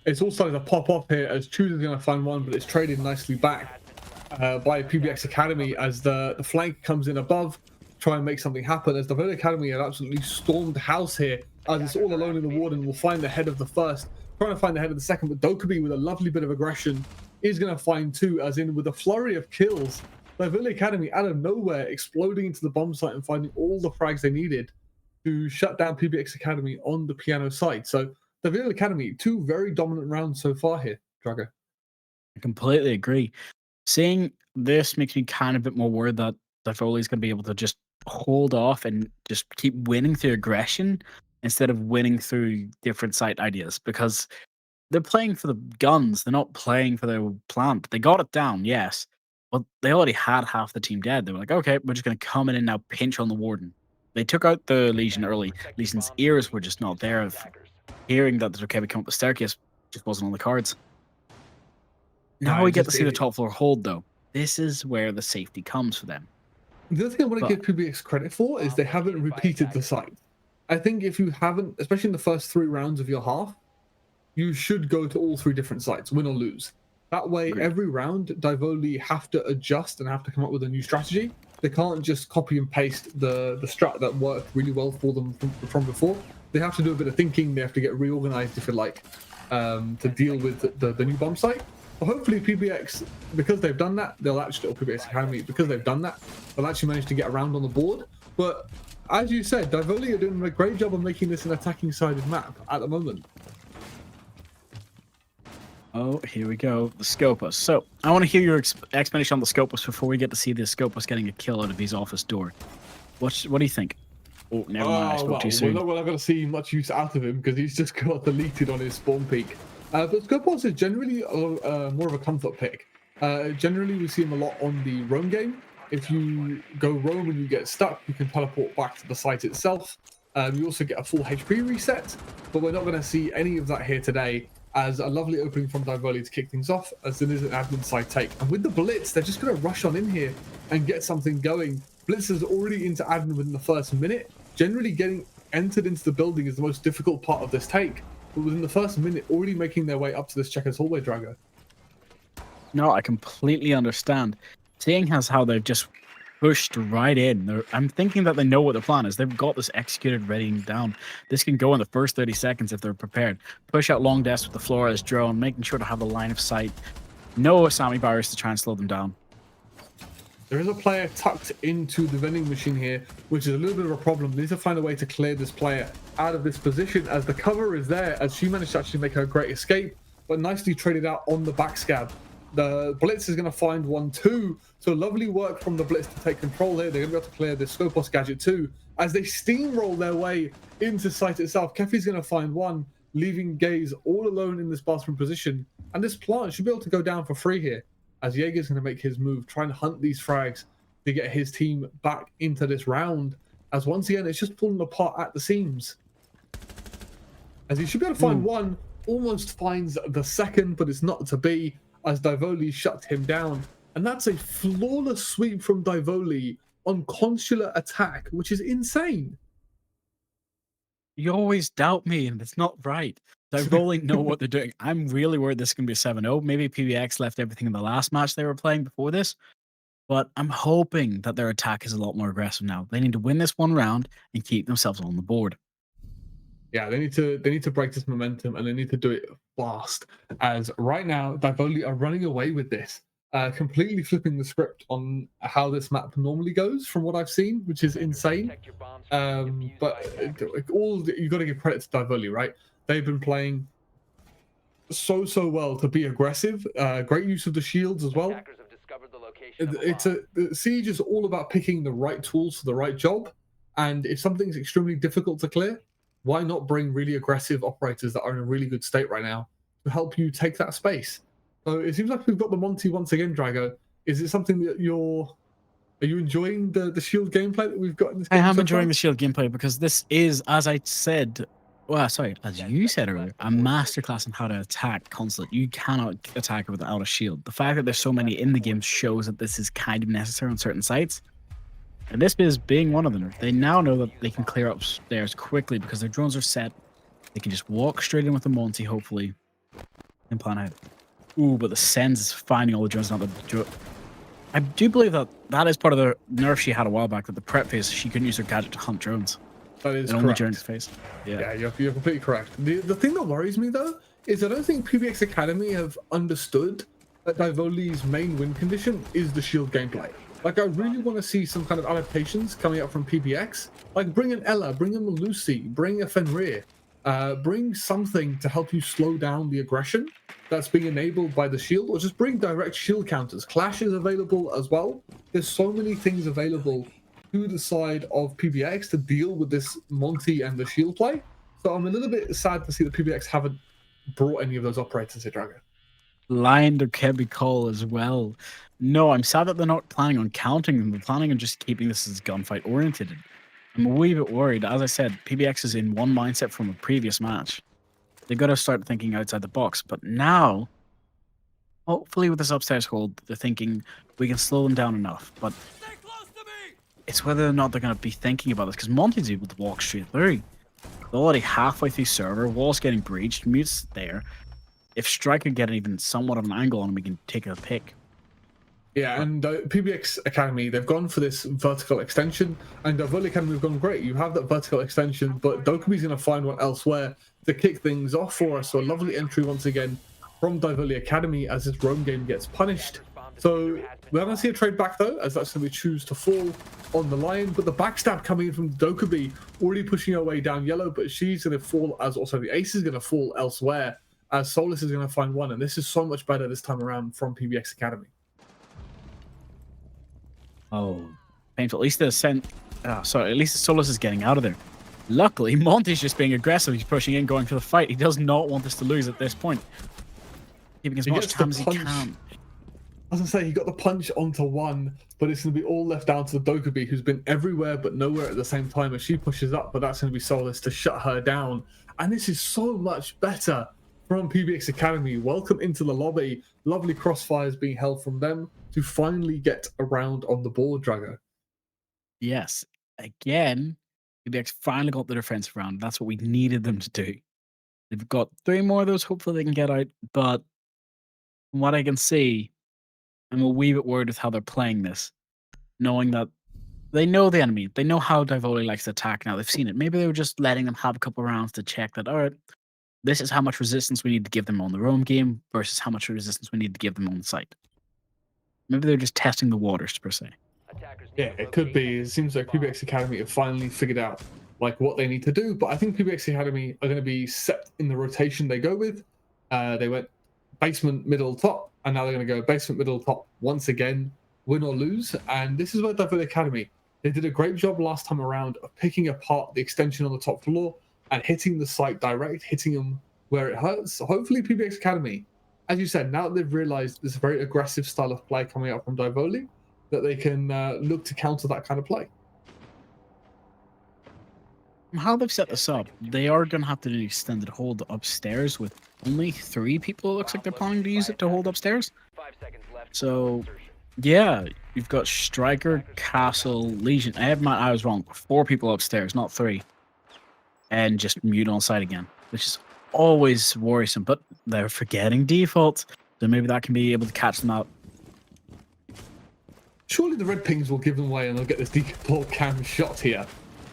It's all starting to pop off here as Choose is going to find one, but it's traded nicely back by PBX Academy as the flank comes in above, try and make something happen, as the Divoli Academy had absolutely stormed house here, as it's all alone in the Warden. Will find the head of the first, trying to find the head of the second, but Dokubi with a lovely bit of aggression is going to find two, as in with a flurry of kills. Divoli Academy out of nowhere exploding into the bomb site and finding all the frags they needed to shut down PBX Academy on the piano site. So Divoli Academy, 2 very dominant rounds so far here, Drago. I completely agree. Seeing this makes me kind of a bit more worried that Divoli is going to be able to just hold off and just keep winning through aggression instead of winning through different site ideas, because they're playing for the guns. They're not playing for their plant. They got it down, yes, but they already had half the team dead. They were like, okay, we're just going to come in and now pinch on the Warden. They took out the Legion early. Legion's ears were just not there. Of hearing that the Dokkaebi come up the staircase just wasn't on the cards. Now we get to see the top floor hold, though. This is where the safety comes for them. The other thing I want to give PBX credit for is they haven't repeated the site. I think if you haven't, especially in the first 3 rounds of your half, you should go to all 3 different sites, win or lose. That way, every round, Divoli have to adjust and have to come up with a new strategy. They can't just copy and paste the strat that worked really well for them from before. They have to do a bit of thinking. They have to get reorganized, if you like, to deal with the new bomb site. But hopefully PBX, because they've done that, they'll actually, or PBX Academy, because they've done that, they'll actually manage to get around on the board. But as you said, Divoli are doing a great job of making this an attacking-sided map at the moment. Oh, here we go. The Scopus. So, I want to hear your explanation on the Scopus before we get to see the Scopus getting a kill out of his office door. What do you think? Oh, never mind. I spoke too soon. We're not going to see much use out of him because he's just got deleted on his spawn peak. But Scopus is generally more of a comfort pick. Generally, we see him a lot on the roam game. If you go roam and you get stuck, you can teleport back to the site itself. You also get a full HP reset, but we're not going to see any of that here today, as a lovely opening from Divoli to kick things off, as it is an admin side take. And with the Blitz, they're just going to rush on in here and get something going. Blitz is already into admin within the first minute. Generally, getting entered into the building is the most difficult part of this take. But within the first minute, already making their way up to this checkers hallway, Drago. No, I completely understand. Seeing as how they've just pushed right in, I'm thinking that they know what the plan is. They've got this executed, ready and down. This can go in the first 30 seconds if they're prepared. Push out long desk with the Flores drone, making sure to have a line of sight. No Asami barriers to try and slow them down. There is a player tucked into the vending machine here, which is a little bit of a problem. They need to find a way to clear this player out of this position, as the cover is there, as she managed to actually make her great escape, but nicely traded out on the backstab. The Blitz is going to find 1-2, so lovely work from the Blitz to take control here. They're going to be able to clear this Scopus gadget too. As they steamroll their way into site itself, Kefi's going to find 1, leaving Gaze all alone in this bathroom position. And this plant should be able to go down for free here, as Jaeger's going to make his move, trying to hunt these frags to get his team back into this round. As once again, it's just pulling apart at the seams. As he should be able to find 1, almost finds the second, but it's not to be, as Divoli shut him down. And that's a flawless sweep from Divoli on consular attack, which is insane. You always doubt me, and it's not right. Divoli know what they're doing. I'm really worried this is going to be a 7-0. Maybe PBX left everything in the last match they were playing before this. But I'm hoping that their attack is a lot more aggressive now. They need to win this one round and keep themselves on the board. Yeah, they need to break this momentum, and they need to do it fast. As right now, Divoli are running away with this, completely flipping the script on how this map normally goes, from what I've seen, which is insane. But you got to give credit to Divoli, right? They've been playing so well to be aggressive. Great use of the shields as well. Siege is all about picking the right tools for the right job, and if something's extremely difficult to clear, why not bring really aggressive operators that are in a really good state right now to help you take that space? So it seems like we've got the Monty once again, Drago. Is it something that are you enjoying the shield gameplay that we've got in this game? I am enjoying the shield gameplay because this is, as I said, as you said earlier, a masterclass in how to attack Consulate. You cannot attack it without a shield. The fact that there's so many in the game shows that this is kind of necessary on certain sites. And this is being one of them. They now know that they can clear upstairs quickly because their drones are set. They can just walk straight in with the Monty, hopefully, and plan ahead. Ooh, but the Sens is finding all the drones. I do believe that is part of the nerf she had a while back, that the prep phase, she couldn't use her gadget to hunt drones. That is correct. Only during the phase. Yeah, you're completely correct. The thing that worries me, though, is I don't think PBX Academy have understood that Divoli's main win condition is the shield gameplay. Like, I really want to see some kind of adaptations coming up from PBX. Like, bring an Ella, bring in a Lucy, bring a Fenrir, bring something to help you slow down the aggression that's being enabled by the shield, or just bring direct shield counters. Clash is available as well. There's so many things available to the side of PBX to deal with this Monty and the shield play. So I'm a little bit sad to see that PBX haven't brought any of those operators to Dragon. Lion to Kebi Cole as well. No, I'm sad that they're not planning on counting them. They're planning on just keeping this as gunfight oriented. I'm a wee bit worried. As I said, PBX is in one mindset from a previous match. They've got to start thinking outside the box. But now, hopefully with this upstairs hold, they're thinking we can slow them down enough. But it's whether or not they're going to be thinking about this, because Monty's able to walk straight through. They're already halfway through server, wall's getting breached, mute's there. If Strike could get even somewhat of an angle on him, we can take a pick. Yeah, and PBX Academy, they've gone for this vertical extension, and Divoli Academy have gone great. You have that vertical extension, but Dokumi's going to find one elsewhere to kick things off for us. So a lovely entry once again from Divoli Academy as this roam game gets punished. So we're going to see a trade back though, as that's going to be choose to fall on the Lion, but the backstab coming in from Dokubi, already pushing her way down yellow, but she's going to fall as also the ace is going to fall elsewhere, as Solus is going to find one, and this is so much better this time around from PBX Academy. Oh, painful. At least the at least the Solus is getting out of there. Luckily, Monty's just being aggressive. He's pushing in, going for the fight. He does not want this to lose at this point. Keeping as much time as he can. I was going to say, he got the punch onto one, but it's going to be all left down to the Dokubi, who's been everywhere but nowhere at the same time as she pushes up, but that's going to be Solus to shut her down. And this is so much better from PBX Academy. Welcome into the lobby. Lovely crossfires being held from them to finally get around on the board, Drago. Yes. Again, PBX finally got the defensive round. That's what we needed them to do. They've got 3 more of those. Hopefully they can get out. But from what I can see, I'm a wee bit worried with how they're playing this. Knowing that they know the enemy. They know how Divoli likes to attack now. They've seen it. Maybe they were just letting them have a couple rounds to check that, all right, this is how much resistance we need to give them on the roam game versus how much resistance we need to give them on the site. Maybe they're just testing the waters, per se. Yeah, it could be. It seems like PBX Academy have finally figured out like what they need to do, but I think PBX Academy are going to be set in the rotation they go with. They went basement, middle, top, and now they're going to go basement, middle, top once again, win or lose. And this is where Divoli Academy, they did a great job last time around of picking apart the extension on the top floor and hitting the site direct, hitting them where it hurts. So hopefully PBX Academy, as you said, now that they've realized this very aggressive style of play coming up from Divoli, that they can look to counter that kind of play. How they've set this up, they are going to have to do extended hold upstairs with only 3 people. It looks like they're planning to use it to hold upstairs. So, yeah, you've got Striker, Castle, Legion. I was wrong. 4 people upstairs, not 3. And just mute on site again, which is always worrisome. But they're forgetting default, so maybe that can be able to catch them out. Surely the red pings will give them away and they'll get this default cam shot here.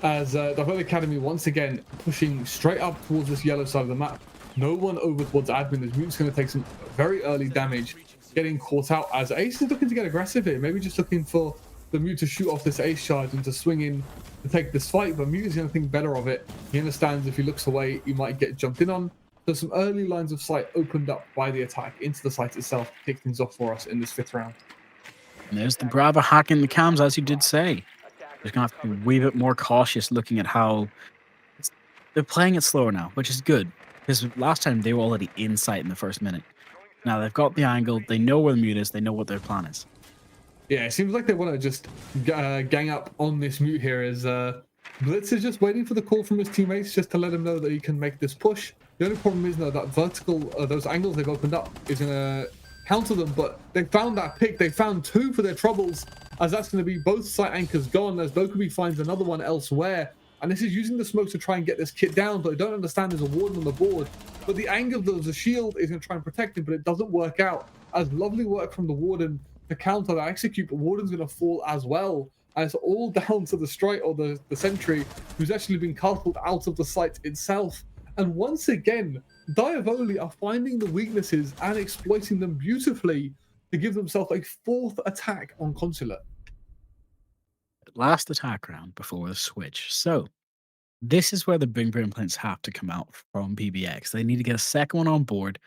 As Divoli Academy once again pushing straight up towards this yellow side of the map. No one over towards admin. This mute's going to take some very early damage, getting caught out as Ace is looking to get aggressive here. Maybe just looking for the mute to shoot off this Ace charge and to swing in to take this fight. But mute is going to think better of it. He understands if he looks away, he might get jumped in on. So some early lines of sight opened up by the attack into the site itself to kick things off for us in this 5th round. And there's the Bravo hacking the cams, as you did say. They're going to have to be a wee bit more cautious looking at how they're playing it slower now, which is good. Because last time they were already in sight in the first minute. Now they've got the angle, they know where the mute is, they know what their plan is. Yeah, it seems like they want to just gang up on this mute here as Blitz is just waiting for the call from his teammates just to let him know that he can make this push. The only problem is, though, that vertical, those angles they've opened up is going to counter them, but they found that pick. They found 2 for their troubles, as that's going to be both site anchors gone, as Dokubi finds another one elsewhere. And this is using the smoke to try and get this kit down, but I don't understand there's a warden on the board. But the angle of the shield is going to try and protect him, but it doesn't work out. As lovely work from the warden to counter that execute, but warden's going to fall as well. And it's all down to the strike or the sentry, who's actually been castled out of the site itself. And once again, Divoli are finding the weaknesses and exploiting them beautifully to give themselves a 4th attack on Consulate. Last attack round before the switch. So this is where the big brain plans have to come out from PBX. They need to get a second one on board.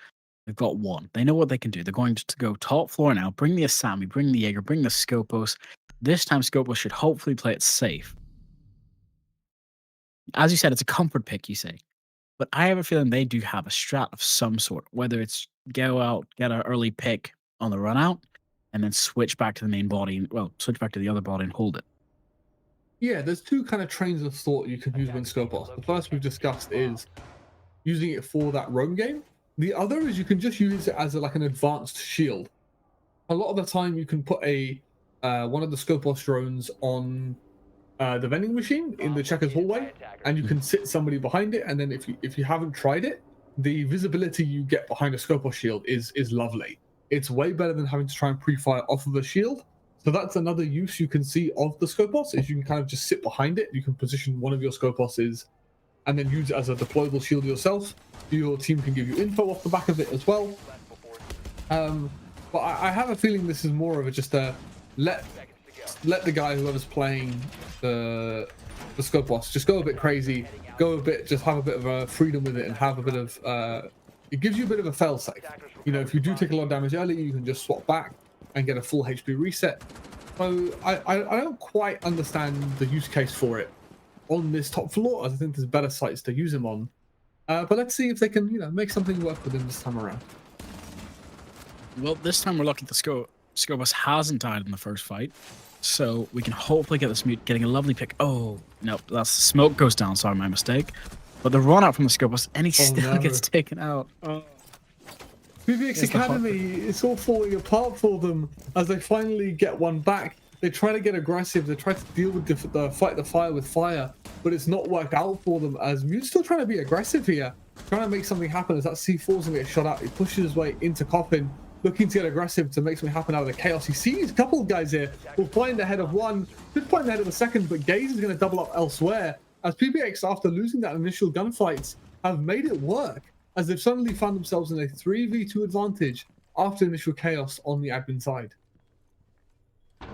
They've got one. They know what they can do. They're going to go top floor now. Bring the Asami, bring the Jaeger, bring the Skopos. This time Skopos should hopefully play it safe. As you said, it's a comfort pick, you say. But I have a feeling they do have a strat of some sort, whether it's go out, get an early pick on the run out, and then switch back to the main body, well, switch back to the other body and hold it. Yeah, there's two kind of trains of thought you can use when Skopos. The first we've discussed is using it for that roam game. The other is you can just use it as like an advanced shield. A lot of the time you can put a one of the Skopos drones on the vending machine in the checkers hallway, and you can sit somebody behind it, and then if you haven't tried it, the visibility you get behind a Skopos shield is lovely. It's way better than having to try and pre-fire off of a shield. So that's another use you can see of the Skopos, is you can kind of just sit behind it. You can position one of your Skoposes and then use it as a deployable shield yourself. Your team can give you info off the back of it as well. But I have a feeling this is more of a just a let the guy whoever's playing the Skopos just go a bit crazy, just have a bit of a freedom with it, and have a bit of it gives you a bit of a fail safe. You know, if you do take a lot of damage early, you can just swap back and get a full HP reset. So I don't quite understand the use case for it on this top floor, as I think there's better sites to use him on. But let's see if they can, make something work with him this time around. Well, this time we're lucky the Skopos hasn't died in the first fight, so we can hopefully get this mute getting a lovely pick. Oh, no, that's the smoke goes down. Sorry, my mistake. But the run out from the Skopos, and he still gets taken out. Oh. PBX Academy, it's all falling apart for them as they finally get one back. They try to get aggressive. They try to deal with the fight the fire with fire, but it's not worked out for them, as Mute's still trying to be aggressive here, trying to make something happen as that C4's gonna get shot out. He pushes his way into Coffin, looking to get aggressive to make something happen out of the chaos. He sees a couple of guys here. Will find ahead of one, could find ahead of the second, but Gaze is going to double up elsewhere, as PBX, after losing that initial gunfights, have made it work, as they've suddenly found themselves in a 3v2 advantage after initial chaos on the admin side. I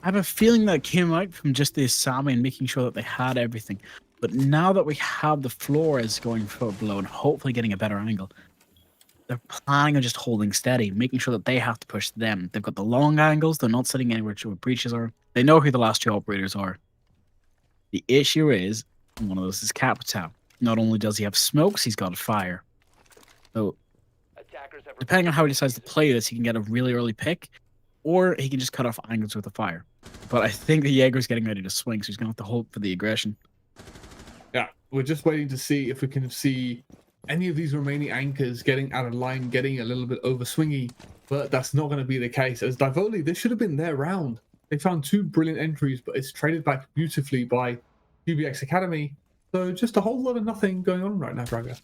have a feeling that came out from just the Asami and making sure that they had everything. But now that we have the Flores going for below and hopefully getting a better angle, they're planning on just holding steady, making sure that they have to push them. They've got the long angles. They're not sitting anywhere where breaches are. They know who the last two operators are. The issue is, one of those is Capital. Not only does he have smokes, he's got fire. So, depending on how he decides to play this, he can get a really early pick, or he can just cut off angles with the fire. But I think the Jaeger's getting ready to swing, so he's going to have to hope for the aggression. Yeah, we're just waiting to see if we can see any of these remaining anchors getting out of line, getting a little bit over swingy, but that's not going to be the case, as Divoli, this should have been their round. They found two brilliant entries, but it's traded back beautifully by PBX Academy. So just a whole lot of nothing going on right now, Draga.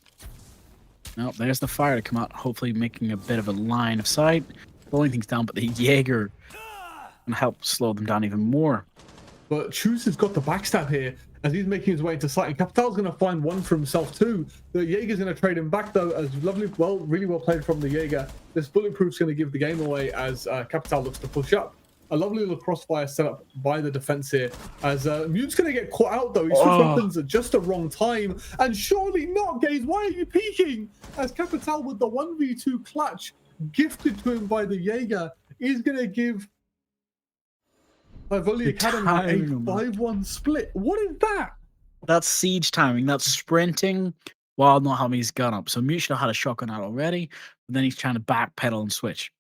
No, there's the fire to come out, hopefully making a bit of a line of sight, slowing things down, but the Jaeger can help slow them down even more. But Chus has got the backstab here as he's making his way into sight, and Capital's going to find one for himself too. The Jaeger's going to trade him back though, as really well played from the Jaeger. This bulletproof's going to give the game away as Capital looks to push up. A lovely little crossfire set up by the defense here, as Mute's going to get caught out though. He switched weapons at just the wrong time, and surely not, Gaze. Why are you peeking? As Capital with the 1v2 clutch gifted to him by the Jaeger is going to give Divoli Academy a 5-1 split. What is that? That's siege timing. That's sprinting while not having his gun up. So Mute should have had a shotgun out already, but then he's trying to backpedal and switch.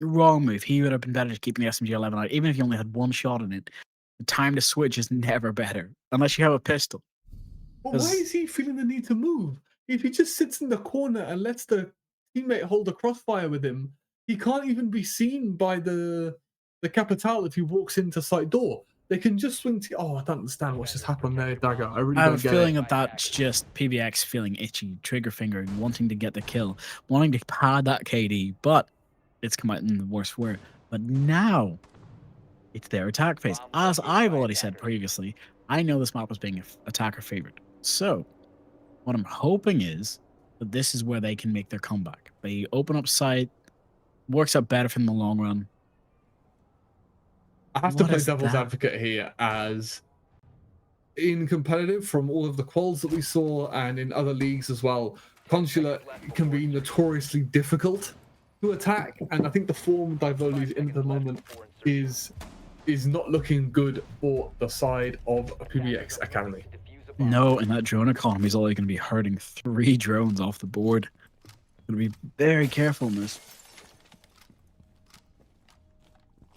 Wrong move. He would have been better just keeping the SMG-11 out, even if he only had one shot in it. The time to switch is never better, unless you have a pistol. But why is he feeling the need to move? If he just sits in the corner and lets the teammate hold a crossfire with him, he can't even be seen by the Capital if he walks into site door. They can just swing to... Oh, I don't understand what's just happened there, Dagger. I really don't get it. I have a feeling that that's just PBX feeling itchy, trigger fingering, wanting to get the kill, wanting to pad that KD, but it's come out in the worst way. But now, it's their attack phase. As I've already said previously, I know this map was being an attacker favorite. So, what I'm hoping is that this is where they can make their comeback. They open up site, works out better for them in the long run. I have to What play is devil's that? advocate here, as in competitive, from all of the quals that we saw and in other leagues as well, Consulate can be notoriously difficult to attack, and I think the form Divoli's in at the moment is not looking good for the side of PBX Academy. No, and that drone economy is only going to be hurting 3 drones off the board. Going to be very careful in this.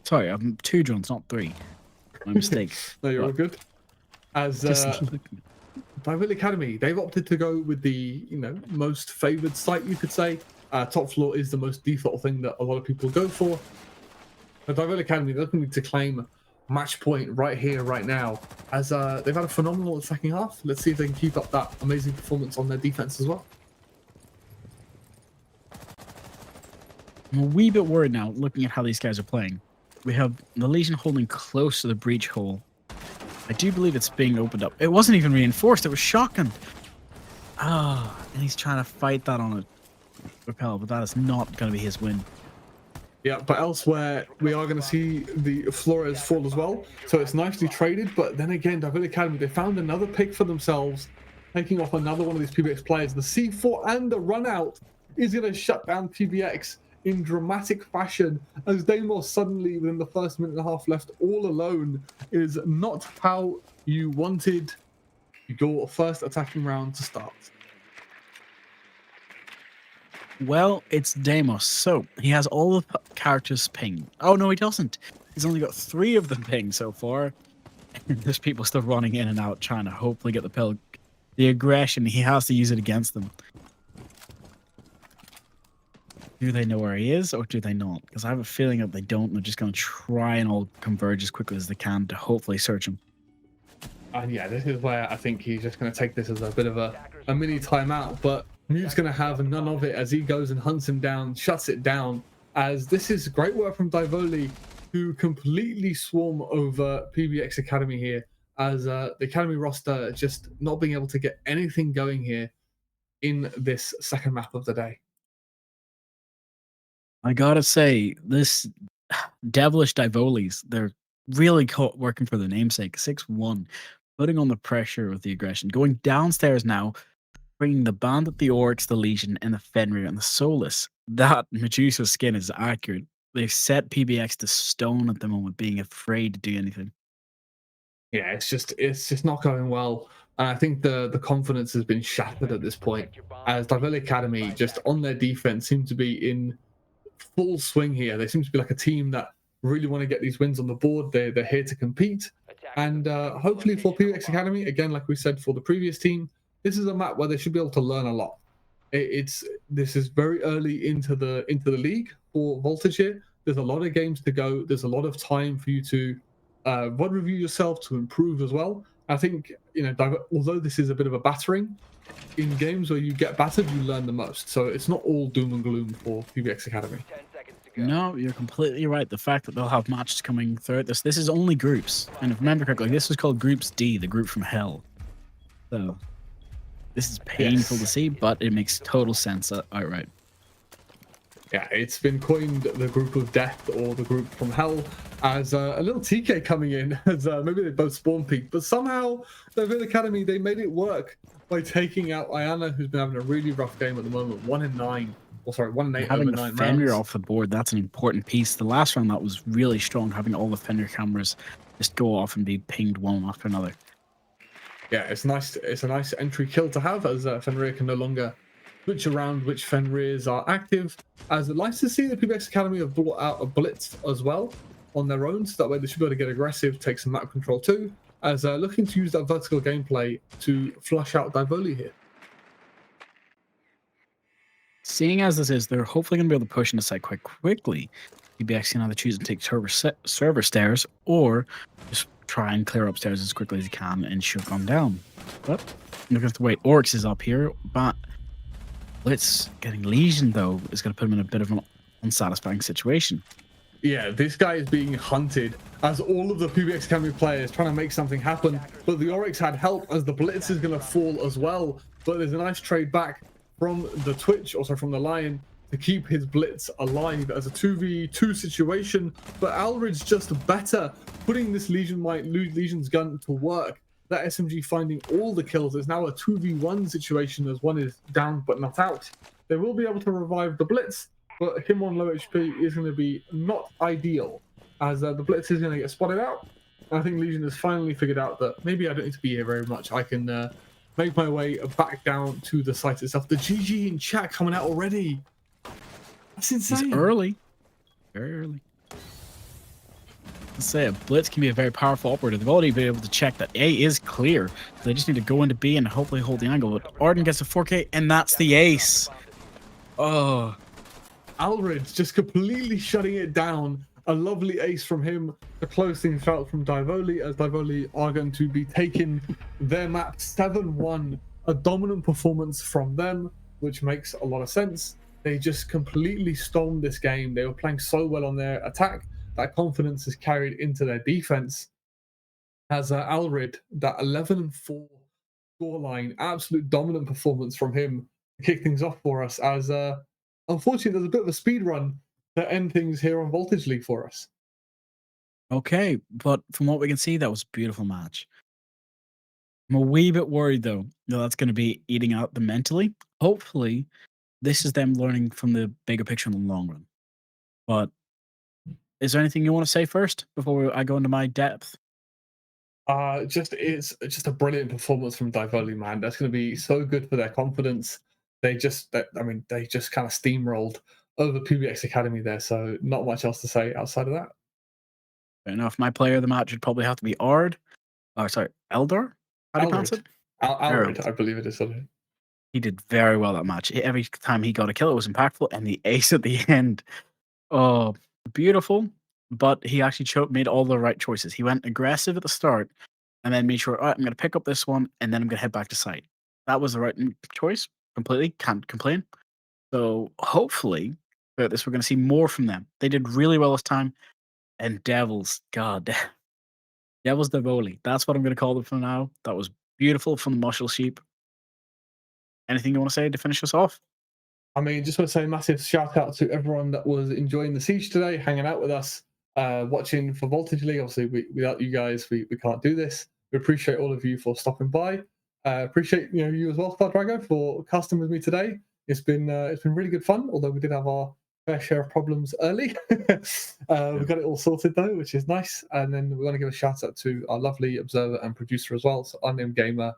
Sorry, I'm 2 drones, not 3. My mistake. No, you're all But good. As just look- Divoli Academy, they've opted to go with the most favored site, you could say. Top floor is the most default thing that a lot of people go for. But Divoli Academy, they're looking to claim match point right here, right now, as they've had a phenomenal second half. Let's see if they can keep up that amazing performance on their defense as well. I'm a wee bit worried now, looking at how these guys are playing. We have the Legion holding close to the breach hole. I do believe it's being opened up. It wasn't even reinforced. It was shotgun. And he's trying to fight that on a repel, but that is not going to be his win. Yeah, but elsewhere, we are going to see the Flores fall as well. So it's nicely traded, but then again, Divoli Academy, they found another pick for themselves, taking off another one of these PBX players. The C4 and the run out is going to shut down PBX in dramatic fashion, as Deimos suddenly, within the first minute and a half left all alone, is not how you wanted your first attacking round to start. Well, it's Deimos, so he has all the characters pinged. Oh, no, he doesn't. He's only got 3 of them pinged so far. There's people still running in and out, trying to hopefully get the pill. The aggression, he has to use it against them. Do they know where he is, or do they not? Because I have a feeling that they don't. They're just going to try and all converge as quickly as they can to hopefully search him. And yeah, this is where I think he's just going to take this as a bit of a mini timeout. But Mute's going to have none of it as he goes and hunts him down, shuts it down. As this is great work from Divoli, who completely swarm over PBX Academy here. As the Academy roster just not being able to get anything going here in this second map of the day. I gotta say, this devilish Divolis, they're really working for their namesake. 6-1, putting on the pressure with the aggression. Going downstairs now, bringing the Bandit, the Oryx, the Legion, and the Fenrir, and the Solus. That Medusa skin is accurate. They've set PBX to stone at the moment, being afraid to do anything. Yeah, it's just not going well. And I think the confidence has been shattered at this point, as Divoli Academy, just on their defense, seem to be in full swing here. They seem to be like a team that really want to get these wins on the board. They're here to compete, and hopefully for PBX Academy, again, like we said for the previous team, this is a map where they should be able to learn a lot. This is very early into the league for Voltage here. There's a lot of games to go. There's a lot of time for you to review yourself, to improve as well. I think, although this is a bit of a battering, in games where you get battered, you learn the most. So it's not all doom and gloom for PBX Academy. 10 seconds to go. No, you're completely right. The fact that they'll have matches coming throughout this is only groups. And if I remember correctly, this is called Groups D, the group from hell. So this is painful to see, but it makes total sense outright. Yeah, it's been coined the group of death or the group from hell, as a little TK coming in, as maybe they both spawn peaked, but somehow Divoli Academy, they made it work by taking out Ayana, who's been having a really rough game at the moment. 1-9, or sorry, 1-8 Having over the 9 Fenrir rounds. off the board, that's an important piece. The last round, that was really strong, having all the Fenrir cameras just go off and be pinged one after another. Yeah, it's nice. It's a nice entry kill to have, as Fenrir can no longer switch around which Fenrirs are active. As it likes to see, the PBX Academy have brought out a Blitz as well on their own, so that way they should be able to get aggressive, take some map control too, as looking to use that vertical gameplay to flush out Divoli here. Seeing as this is, they're hopefully going to be able to push into site quite quickly. PBX can either choose to take server stairs or just try and clear upstairs as quickly as you can and shut them down. But you're going to have to wait. Oryx is up here, but Blitz getting Legion, though, is going to put him in a bit of an unsatisfying situation. Yeah, this guy is being hunted as all of the PBX Academy players trying to make something happen, but the Oryx had help as the Blitz is going to fall as well. But there's a nice trade back from the Twitch, also from the Lion, to keep his blitz alive as a 2v2 situation. But Alrid's just better, putting this Legion's gun to work. That SMG finding all the kills. It's now a 2v1 situation as one is down but not out. They will be able to revive the blitz, but him on low HP is going to be not ideal, as the blitz is going to get spotted out. And I think Legion has finally figured out that maybe I don't need to be here very much. I can make my way back down to the site itself. The GG in chat coming out already. That's insane. It's early. Very early. Let's say a blitz can be a very powerful operator. They've already been able to check that A is clear. So they just need to go into B and hopefully hold the angle. But Arden gets a 4K, and that's the ace. Oh. Alrid just completely shutting it down. A lovely ace from him to close things out from Divoli, as Divoli are going to be taking their map 7-1. A dominant performance from them, which makes a lot of sense. They just completely stormed this game. They were playing so well on their attack. That confidence is carried into their defense. As Alrid, that 11-4 scoreline, absolute dominant performance from him to kick things off for us. As unfortunately, there's a bit of a speed run to end things here on Voltage League for us. Okay, but from what we can see, that was a beautiful match. I'm a wee bit worried, though, that that's going to be eating out them mentally. Hopefully, this is them learning from the bigger picture in the long run. But is there anything you want to say first before I go into my depth? It's just a brilliant performance from Divoli, man. That's going to be so good for their confidence. They just kind of steamrolled over PBX Academy there. So not much else to say outside of that. Fair enough. My player of the match would probably have to be Ard. Oh, sorry, Eldor? How do you pronounce it? Alrid, I believe it is. He did very well that match. Every time he got a kill, it was impactful. And the ace at the end, oh, beautiful. But he actually made all the right choices. He went aggressive at the start and then made sure, all right, I'm going to pick up this one and then I'm going to head back to site. That was the right choice. Completely. Can't complain. So hopefully, throughout this, we're going to see more from them. They did really well this time. And Devils, God, Devils Divoli. That's what I'm going to call them from now. That was beautiful from the Muscle Sheep. Anything you want to say to finish us off? I mean, just want to say a massive shout out to everyone that was enjoying the siege today, hanging out with us, watching for Voltage League. Obviously, without you guys, we can't do this. We appreciate all of you for stopping by. Appreciate you as well, Star Drago, for casting with me today. It's been really good fun. Although we did have our fair share of problems early, we got it all sorted though, which is nice. And then we want to give a shout out to our lovely observer and producer as well, so Unnamed Gamer.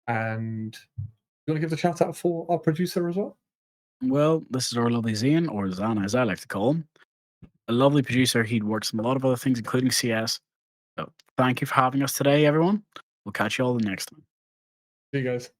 And you want to give the shout out for our producer as well? Well, this is our lovely Zian, or Zana as I like to call him. A lovely producer. He works on a lot of other things, including CS. So thank you for having us today, everyone. We'll catch you all the next time. See you guys.